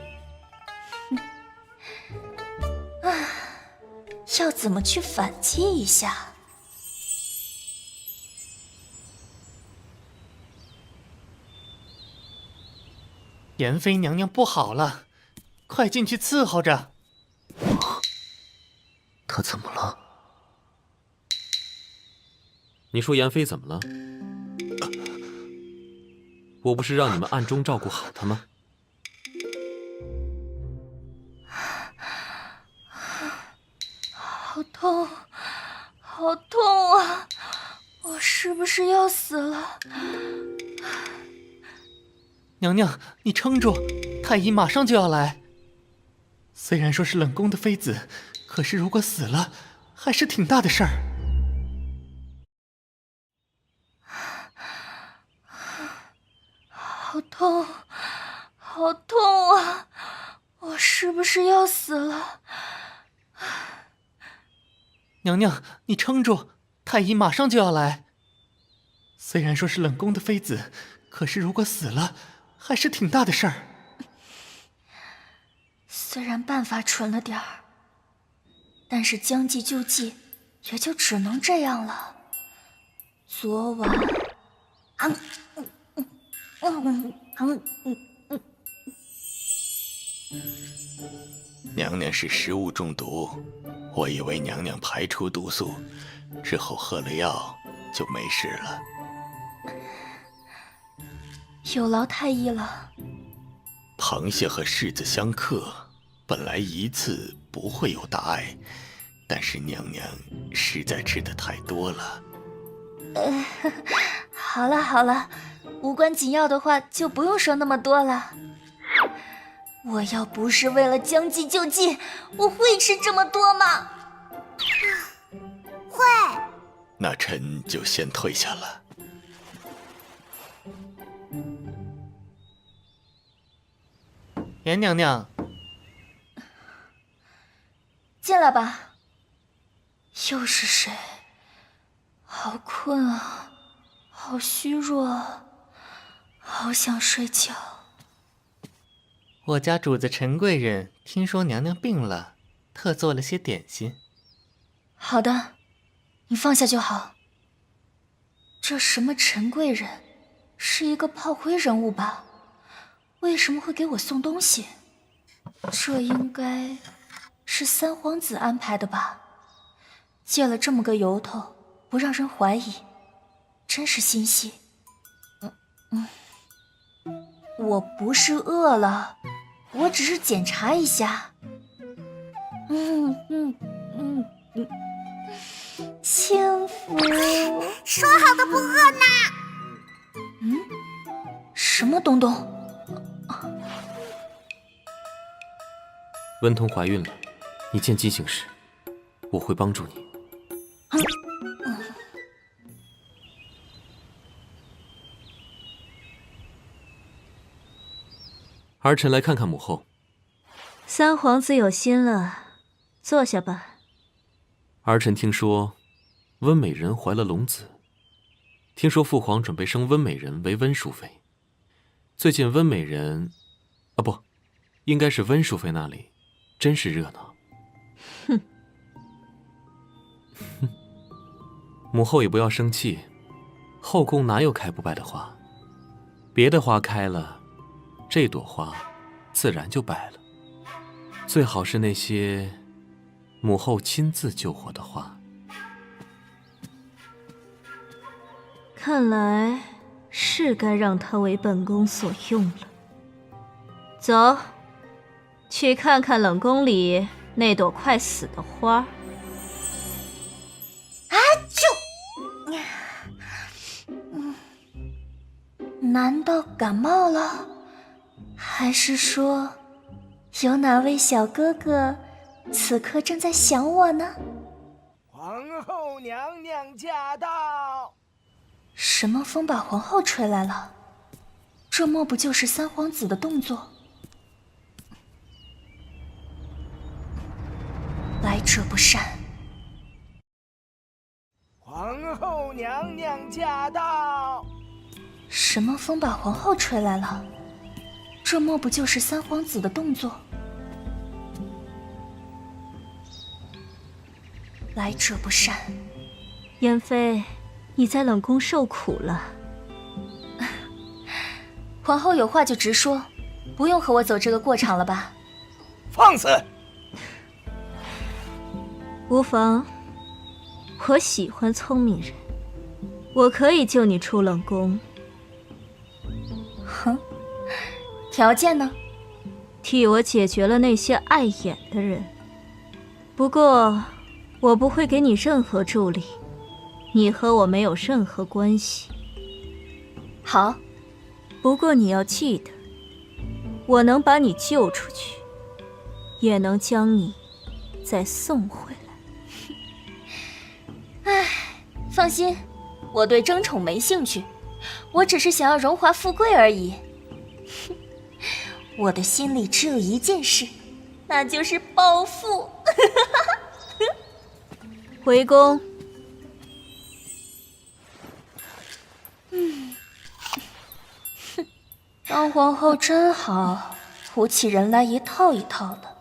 要怎么去反击一下？妍妃娘娘不好了，快进去伺候着。她怎么了？你说妍妃怎么了？我不是让你们暗中照顾好她吗？好痛，好痛啊！我是不是要死了？娘娘，你撑住，太医马上就要来。虽然说是冷宫的妃子，可是如果死了，还是挺大的事儿。好痛，好痛啊！我是不是要死了？娘娘，你撑住，太医马上就要来。虽然说是冷宫的妃子，可是如果死了，还是挺大的事儿。虽然办法蠢了点儿，但是将计就计，也就只能这样了。昨晚，娘娘是食物中毒，我以为娘娘排出毒素之后喝了药就没事了。有劳太医了。螃蟹和柿子相克，本来一次不会有大碍，但是娘娘实在吃的太多了。好了好了，无关紧要的话就不用说那么多了。我要不是为了将计就计，我会吃这么多吗？会。那臣就先退下了。严娘娘，进来吧。又是谁？好困啊，好虚弱啊，好想睡觉。我家主子陈贵人听说娘娘病了，特做了些点心。好的，你放下就好。这什么陈贵人，是一个炮灰人物吧？为什么会给我送东西？这应该是三皇子安排的吧？借了这么个由头，不让人怀疑，真是心细。我不是饿了，我只是检查一下。幸福。说好的不饿呢？什么东东？温通怀孕了，你见机行事，我会帮助你。儿臣来看看母后。三皇子有心了，坐下吧。儿臣听说温美人怀了龙子，听说父皇准备升温美人为温淑妃。最近温美人，不，应该是温淑妃那里，真是热闹。母后也不要生气，后宫哪有开不败的花？别的花开了，这朵花自然就败了。最好是那些母后亲自救活的花。看来是该让她为本宫所用了。走，去看看冷宫里那朵快死的花。啊！难道感冒了？还是说，有哪位小哥哥此刻正在想我呢？皇后娘娘驾到！什么风把皇后吹来了？这莫不就是三皇子的动作？来者不善！皇后娘娘驾到！什么风把皇后吹来了？这莫不就是三皇子的动作？来者不善！妍妃，你在冷宫受苦了。皇后有话就直说，不用和我走这个过场了吧？放肆！无妨，我喜欢聪明人，我可以救你出冷宫。哼，条件呢？替我解决了那些碍眼的人。不过，我不会给你任何助力，你和我没有任何关系。好，不过你要记得，我能把你救出去，也能将你再送回来。唉，放心，我对争宠没兴趣，我只是想要荣华富贵而已。我的心里只有一件事，那就是暴富。回宫。当皇后真好，唬起人来一套一套的。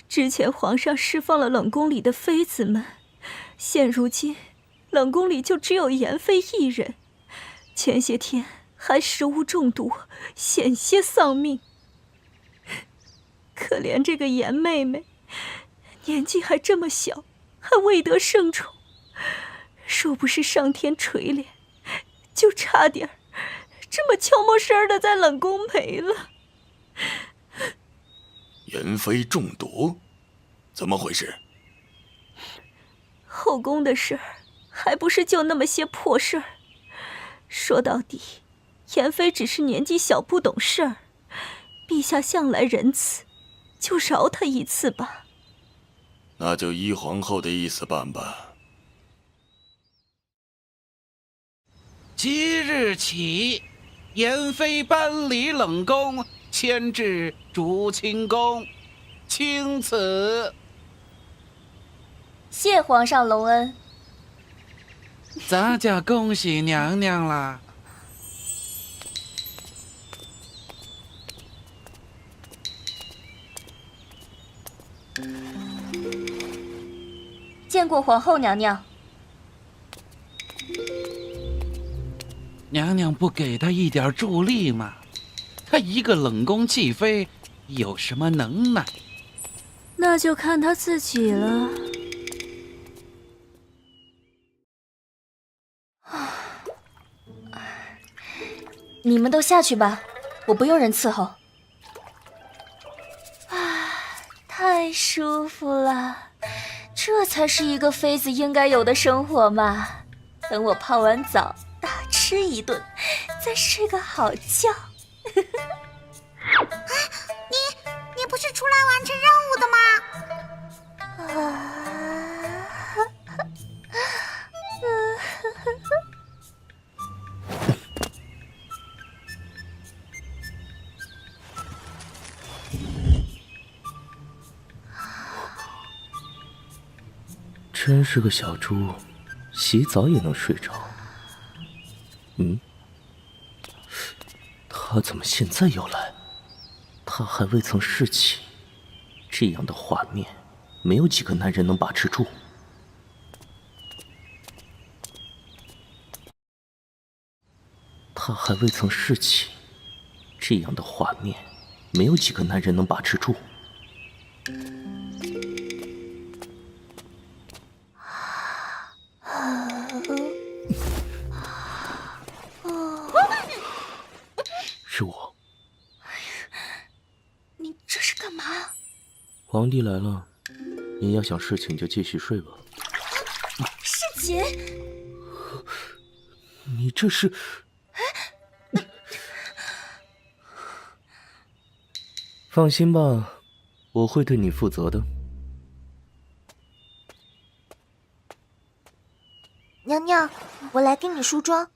之前皇上释放了冷宫里的妃子们，现如今冷宫里就只有妍妃一人。前些天还食物中毒，险些丧命。可怜这个妍妹妹，年纪还这么小，还未得圣宠，若不是上天垂怜，就差点这么悄没声的在冷宫没了。妍妃中毒，怎么回事？后宫的事儿，还不是就那么些破事儿。说到底，妍妃只是年纪小不懂事儿，陛下向来仁慈，就饶她一次吧。那就依皇后的意思办吧。即日起，妍妃搬离冷宫，迁至竹清宫，钦此。谢皇上隆恩。咱家恭喜娘娘啦！见过皇后娘娘。娘娘不给她一点助力吗？她一个冷宫弃妃，有什么能耐？那就看她自己了。你们都下去吧，我不用人伺候。太舒服了，这才是一个妃子应该有的生活嘛。等我泡完澡，大吃一顿，再睡个好觉。你不是出来完成任务的吗？真是个小猪，洗澡也能睡着。他怎么现在又来？他还未曾侍寝，这样的画面，没有几个男人能把持住。他还未曾侍寝，这样的画面，没有几个男人能把持住。是我。你这是干嘛？皇帝来了，你要想侍寝就继续睡吧。侍寝？你这是……放心吧，我会对你负责的。娘娘，我来给你梳妆。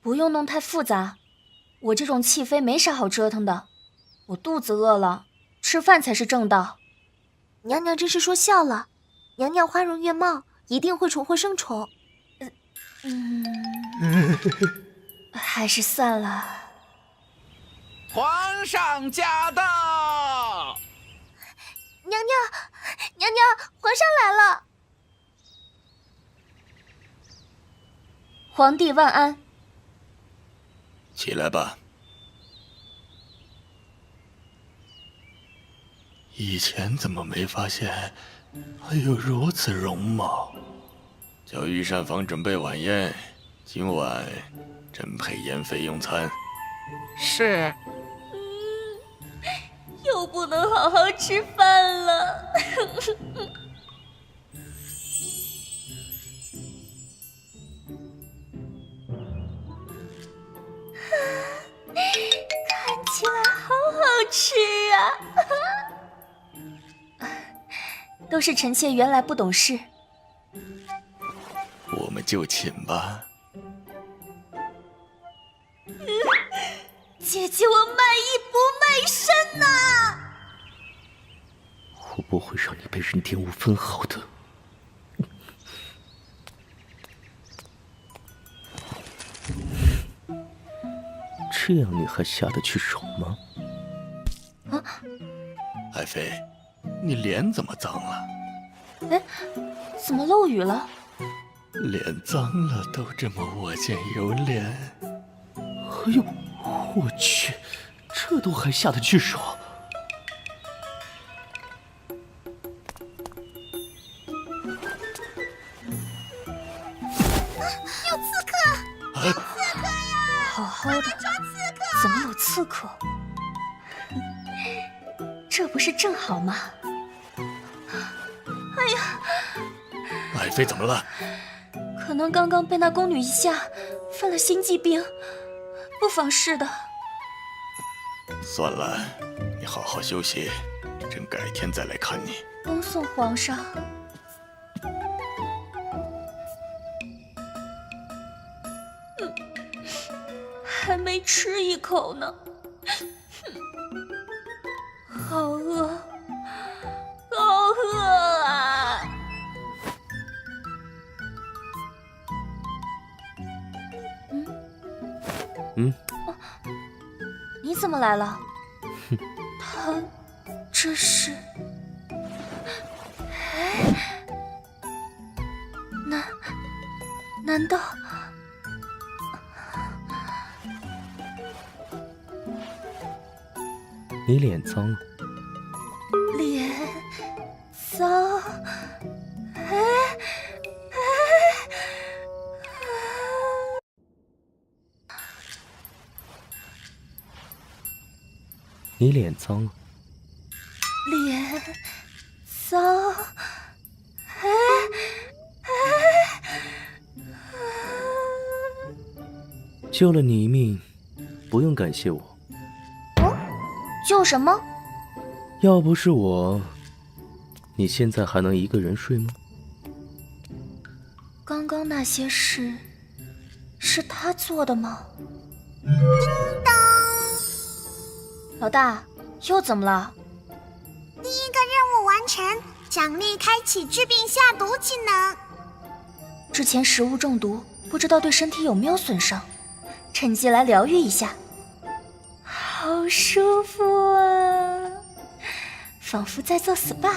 不用弄太复杂，我这种弃妃没啥好折腾的。我肚子饿了，吃饭才是正道。娘娘真是说笑了，娘娘花容月貌，一定会宠获圣宠。还是算了。皇上驾到！娘娘，娘娘，皇上来了！皇帝万安。起来吧。以前怎么没发现还有如此容貌？叫御膳房准备晚宴，今晚朕陪妍妃用餐。是。又不能好好吃饭了。看起来好好吃啊！都是臣妾原来不懂事。我们就寝吧。姐姐，我卖艺不卖身呐！我不会让你被人玷污分毫的。这样你还下得去手吗？啊，爱妃，你脸怎么脏了？哎，怎么漏雨了？脸脏了都这么我见犹怜。哎呦，我去，这都还下得去手？有刺客！有刺客呀！好好的，怎么有刺客？这不是正好吗？哎呀！爱妃怎么了？可能刚刚被那宫女一下犯了心悸病，不妨事的。算了，你好好休息，朕改天再来看你。恭送皇上。还没吃一口呢，好饿，好饿啊！你怎么来了？他这是……难道……你脸脏了。脸脏？你脸脏了。脸脏？救了你一命，不用感谢我。救什么？要不是我，你现在还能一个人睡吗？刚刚那些事，是他做的吗？叮当！老大，又怎么了？第一个任务完成，奖励开启治病下毒技能。之前食物中毒，不知道对身体有没有损伤，趁机来疗愈一下。好舒服啊，仿佛在做 SPA。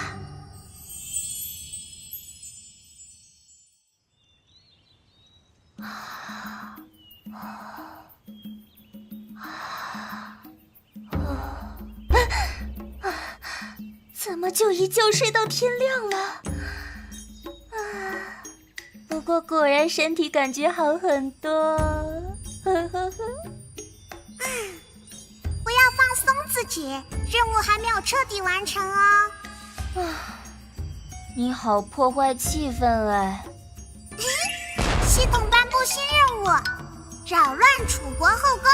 么就一觉睡到天亮了？不过果然身体感觉好很多。不要放松自己，任务还没有彻底完成哦。你好破坏气氛哎！系统颁布新任务：扰乱楚国后宫。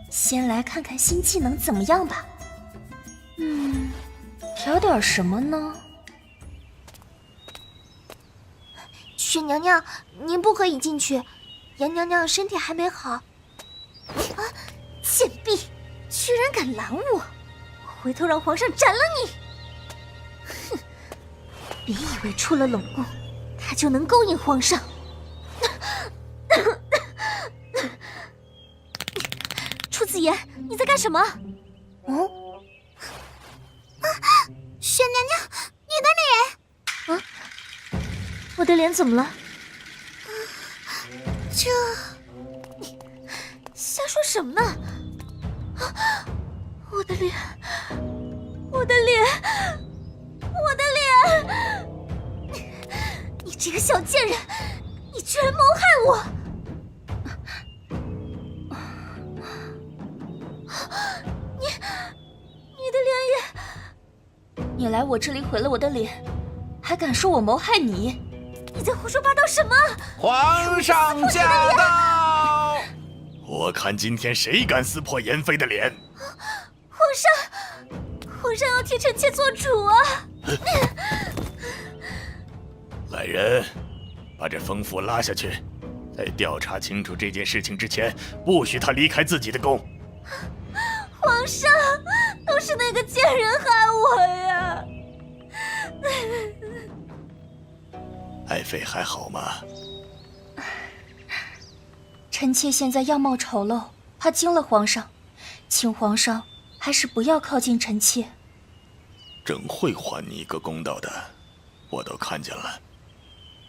先来看看新技能怎么样吧。调点什么呢？雪娘娘，您不可以进去，严娘娘身体还没好。贱婢，居然敢拦我！回头让皇上斩了你！哼，别以为出了冷宫，他就能勾引皇上。楚子言，你在干什么？雪娘娘，你的脸！我的脸怎么了？这……你瞎说什么呢？我的脸，我的脸，我的脸！你这个小贱人，你居然谋害我！你的脸也……你来我这里毁了我的脸，还敢说我谋害你？你在胡说八道什么？皇上驾到！我看今天谁敢撕破妍妃的脸！皇上要替臣妾做主啊！来人，把这疯妇拉下去，在调查清楚这件事情之前，不许他离开自己的宫。皇上，都是那个贱人害我呀！爱妃还好吗？臣妾现在样貌丑陋，怕惊了皇上，请皇上还是不要靠近臣妾。朕会还你一个公道的，我都看见了，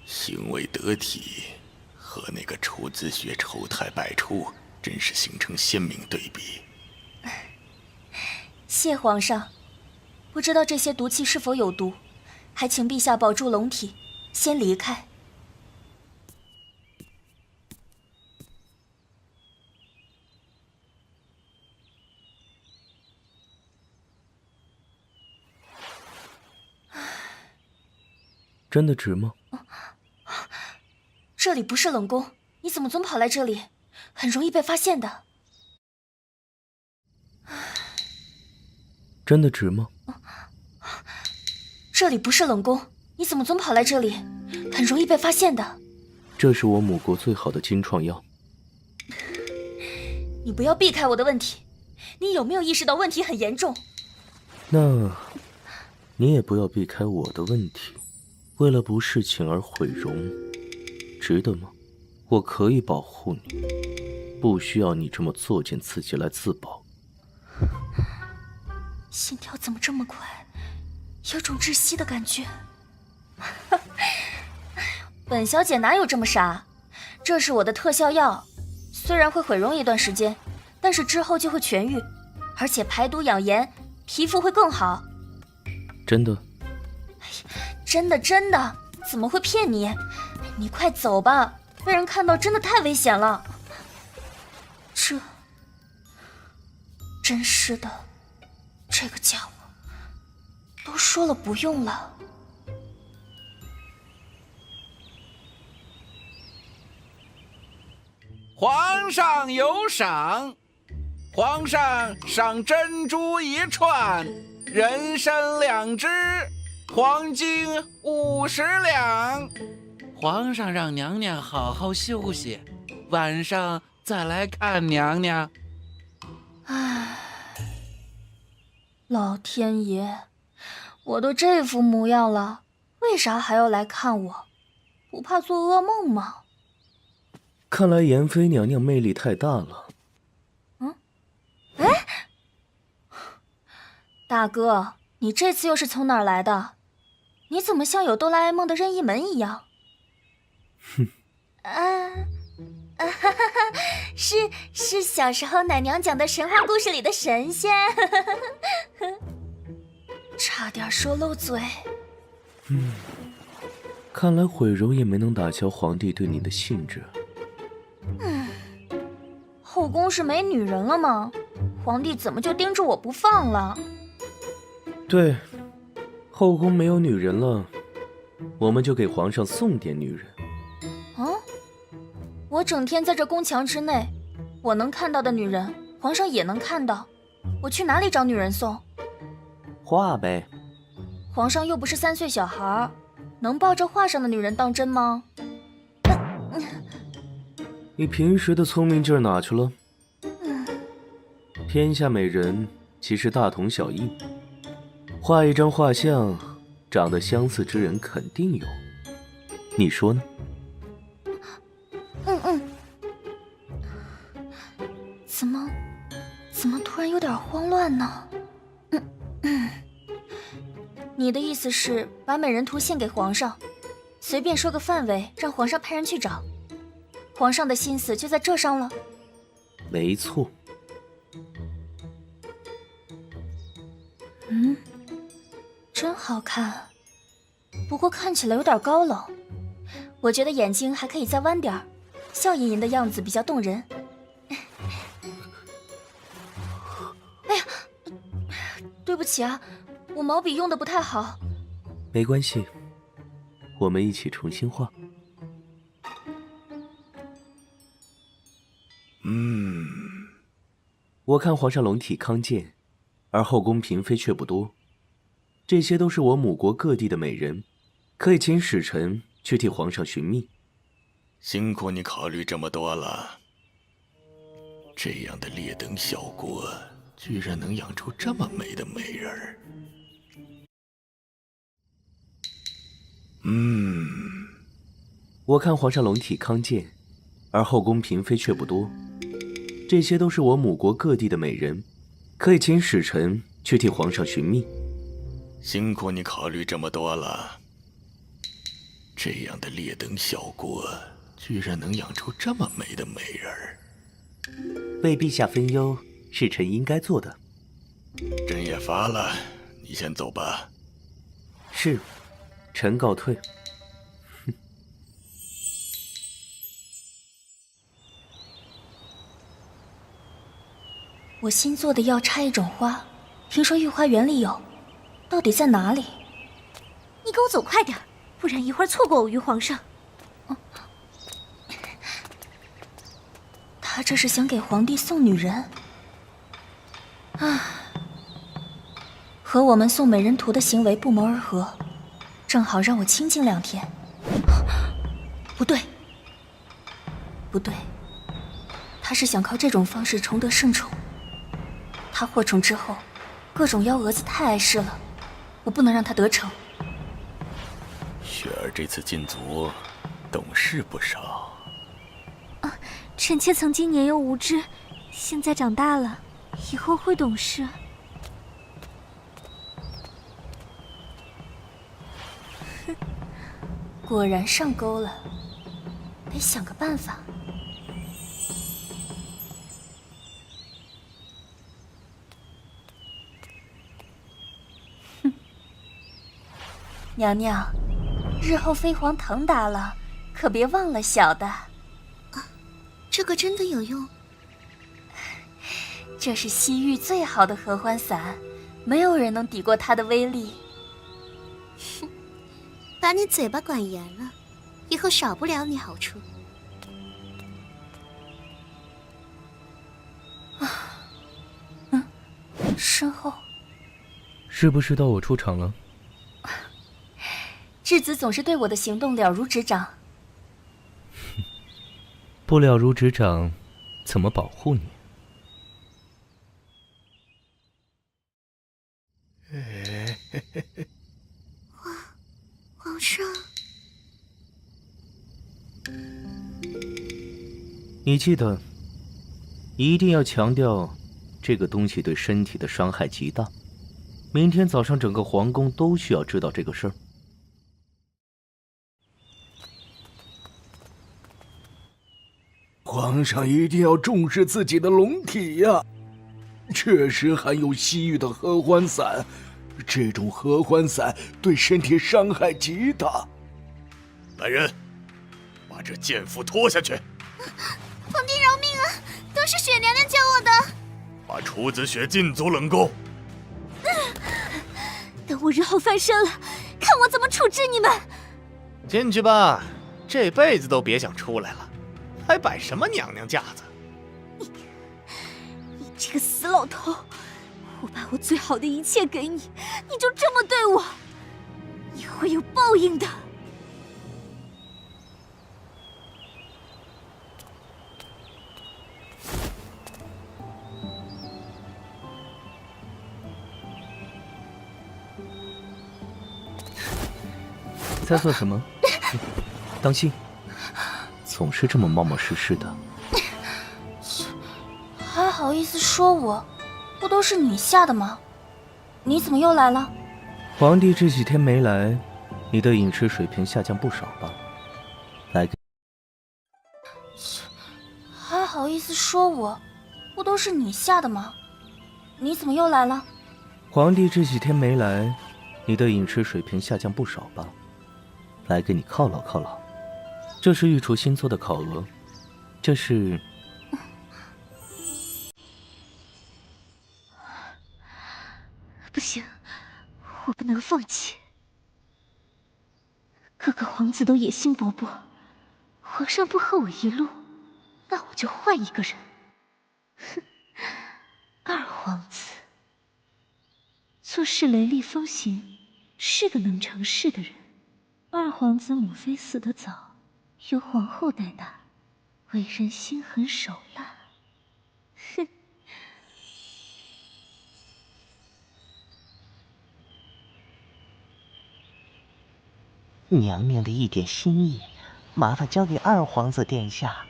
行为得体，和那个楚子雪丑态百出，真是形成鲜明对比。谢皇上，不知道这些毒气是否有毒，还请陛下保住龙体，先离开。真的值吗？这里不是冷宫，你怎么总跑来这里？很容易被发现的。真的值吗？这里不是冷宫，你怎么总跑来这里？很容易被发现的。这是我母国最好的金创药。你不要避开我的问题，你有没有意识到问题很严重？那，你也不要避开我的问题。为了不侍寝而毁容，值得吗？我可以保护你，不需要你这么作践自己来自保。心跳怎么这么快？有种窒息的感觉。本小姐哪有这么傻？这是我的特效药，虽然会毁容一段时间，但是之后就会痊愈，而且排毒养颜，皮肤会更好。真的？真的真的，怎么会骗你？你快走吧，被人看到真的太危险了。真是的，这个家伙都说了不用了。皇上有赏，皇上赏珍珠1串，人参2只，黄金50两。皇上让娘娘好好休息，晚上再来看娘娘。唉，老天爷，我都这副模样了，为啥还要来看我？不怕做噩梦吗？看来妍妃娘娘魅力太大了。大哥，你这次又是从哪儿来的？你怎么像有哆啦 A 梦的任意门一样？哼。是小时候奶娘讲的神话故事里的神仙，差点说漏嘴。看来毁容也没能打消皇帝对你的兴致。后宫是没女人了吗？皇帝怎么就盯着我不放了？对，后宫没有女人了，我们就给皇上送点女人。我整天在这宫墙之内，我能看到的女人，皇上也能看到。我去哪里找女人送？画呗。皇上又不是3岁小孩，能抱着画上的女人当真吗？你平时的聪明劲儿哪去了？天下美人其实大同小异，画一张画像，长得相似之人肯定有，你说呢？怎么突然有点慌乱呢？你的意思是把美人图献给皇上，随便说个范围，让皇上派人去找。皇上的心思就在这上了。没错。真好看，不过看起来有点高冷。我觉得眼睛还可以再弯点儿，笑吟吟的样子比较动人。哎呀，对不起啊，我毛笔用的不太好。没关系，我们一起重新画。我看皇上龙体康健，而后宫嫔妃却不多，这些都是我母国各地的美人，可以请使臣去替皇上寻觅。辛苦你考虑这么多了。这样的劣等小国，居然能养出这么美的美人儿。我看皇上龙体康健，而后宫嫔妃却不多，这些都是我母国各地的美人，可以请使臣去替皇上寻觅。辛苦你考虑这么多了。这样的劣等小国，居然能养出这么美的美人儿。为陛下分忧，是臣应该做的。朕也乏了，你先走吧。是，臣告退。我新做的药差一种花，听说御花园里有，到底在哪里？你给我走快点，不然一会儿错过我与皇上。他这是想给皇帝送女人啊，和我们送美人图的行为不谋而合，正好让我清静2天。不对，不对，他是想靠这种方式重得圣宠。他获宠之后，各种幺蛾子太碍事了，我不能让他得逞。雪儿这次进族，懂事不少。臣妾曾经年幼无知，现在长大了，以后会懂事。果然上钩了，得想个办法。娘娘，日后飞黄腾达了，可别忘了小的。这个真的有用？这是西域最好的合欢伞，没有人能抵过它的威力。把你嘴巴管严了，以后少不了你好处。身后是不是到我出场了？质子总是对我的行动了如指掌。不了如指掌，怎么保护你？皇上，你记得，一定要强调，这个东西对身体的伤害极大。明天早上整个皇宫都需要知道这个事儿。皇上一定要重视自己的龙体呀！确实含有西域的合欢散，这种合欢散对身体伤害极大。来人，把这贱妇拖下去！皇帝饶命啊！都是雪娘娘教我的。把楚子雪禁足冷宫。等我日后翻身了，看我怎么处置你们！进去吧，这辈子都别想出来了，还摆什么娘娘架子？你这个死老头！我把我最好的一切给你，你就这么对我？你会有报应的。你在做什么？当心，总是这么冒冒失失的。还好意思说我？不都是你下的吗？你怎么又来了？皇帝这几天没来，你的饮食水平下降不少吧？来给。还好意思说我？不都是你下的吗？你怎么又来了？皇帝这几天没来，你的饮食水平下降不少吧？来给你犒劳犒劳。这是御厨新做的烤鹅，这是。不行，我不能放弃。各个皇子都野心勃勃，皇上不和我一路，那我就换一个人。哼，二皇子做事雷厉风行，是个能成事的人。二皇子母妃死得早，由皇后带大，为人心狠手辣。哼。娘娘的一点心意，麻烦交给二皇子殿下。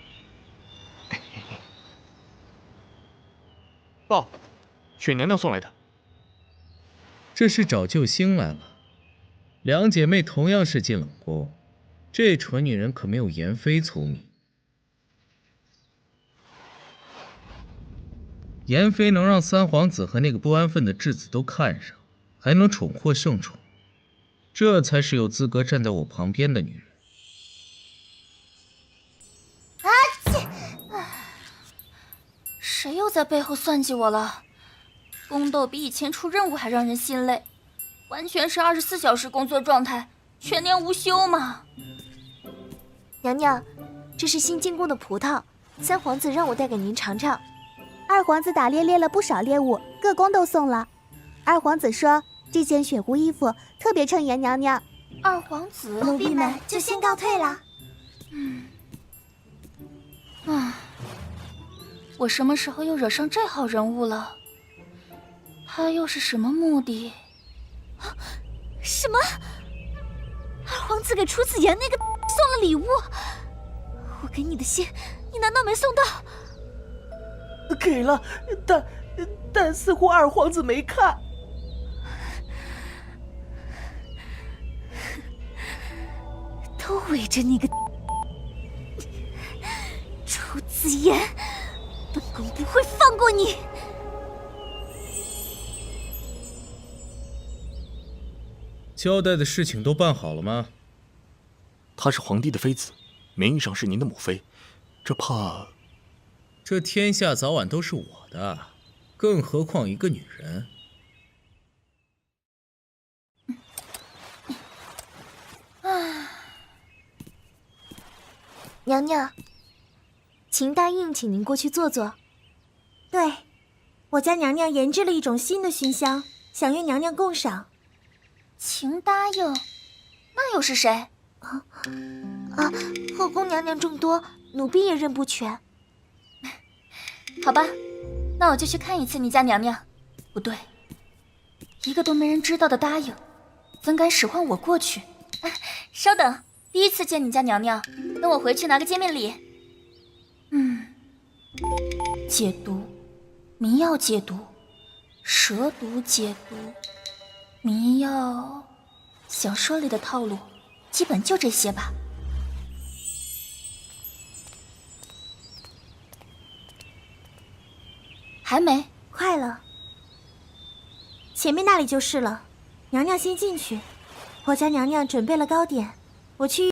报，雪娘娘送来的。这是找救星来了。两姐妹同样是进冷宫，这蠢女人可没有妍妃聪明。妍妃能让三皇子和那个不安分的质子都看上，还能宠获圣宠。这才是有资格站在我旁边的女人。谁又在背后算计我了？宫斗比以前出任务还让人心累，完全是24小时工作状态，全年无休嘛。娘娘，这是新进贡的葡萄，三皇子让我带给您尝尝。二皇子打猎猎了不少猎物，各宫都送了。二皇子说这件雪狐衣服特别衬颜娘娘。二皇子，奴婢们就先告退了。我什么时候又惹上这号人物了？他又是什么目的？什么？二皇子给楚子言那个送了礼物？我给你的信，你难道没送到？给了，但似乎二皇子没看。都围着那个楚子言，本宫不会放过你。交代的事情都办好了吗？她是皇帝的妃子，名义上是您的母妃，这怕……这天下早晚都是我的，更何况一个女人。娘娘，秦答应请您过去坐坐。对，我家娘娘研制了一种新的熏香，想约娘娘共赏。秦答应？那又是谁？后宫娘娘众多，奴婢也认不全。好吧，那我就去看一次你家娘娘。不对，一个都没人知道的答应，怎敢使唤我过去？稍等，第一次见你家娘娘，等我回去拿个见面礼。解毒，迷药解毒，蛇毒解毒，迷药，小说里的套路，基本就这些吧。还没，快了。前面那里就是了，娘娘先进去。我家娘娘准备了糕点，我去。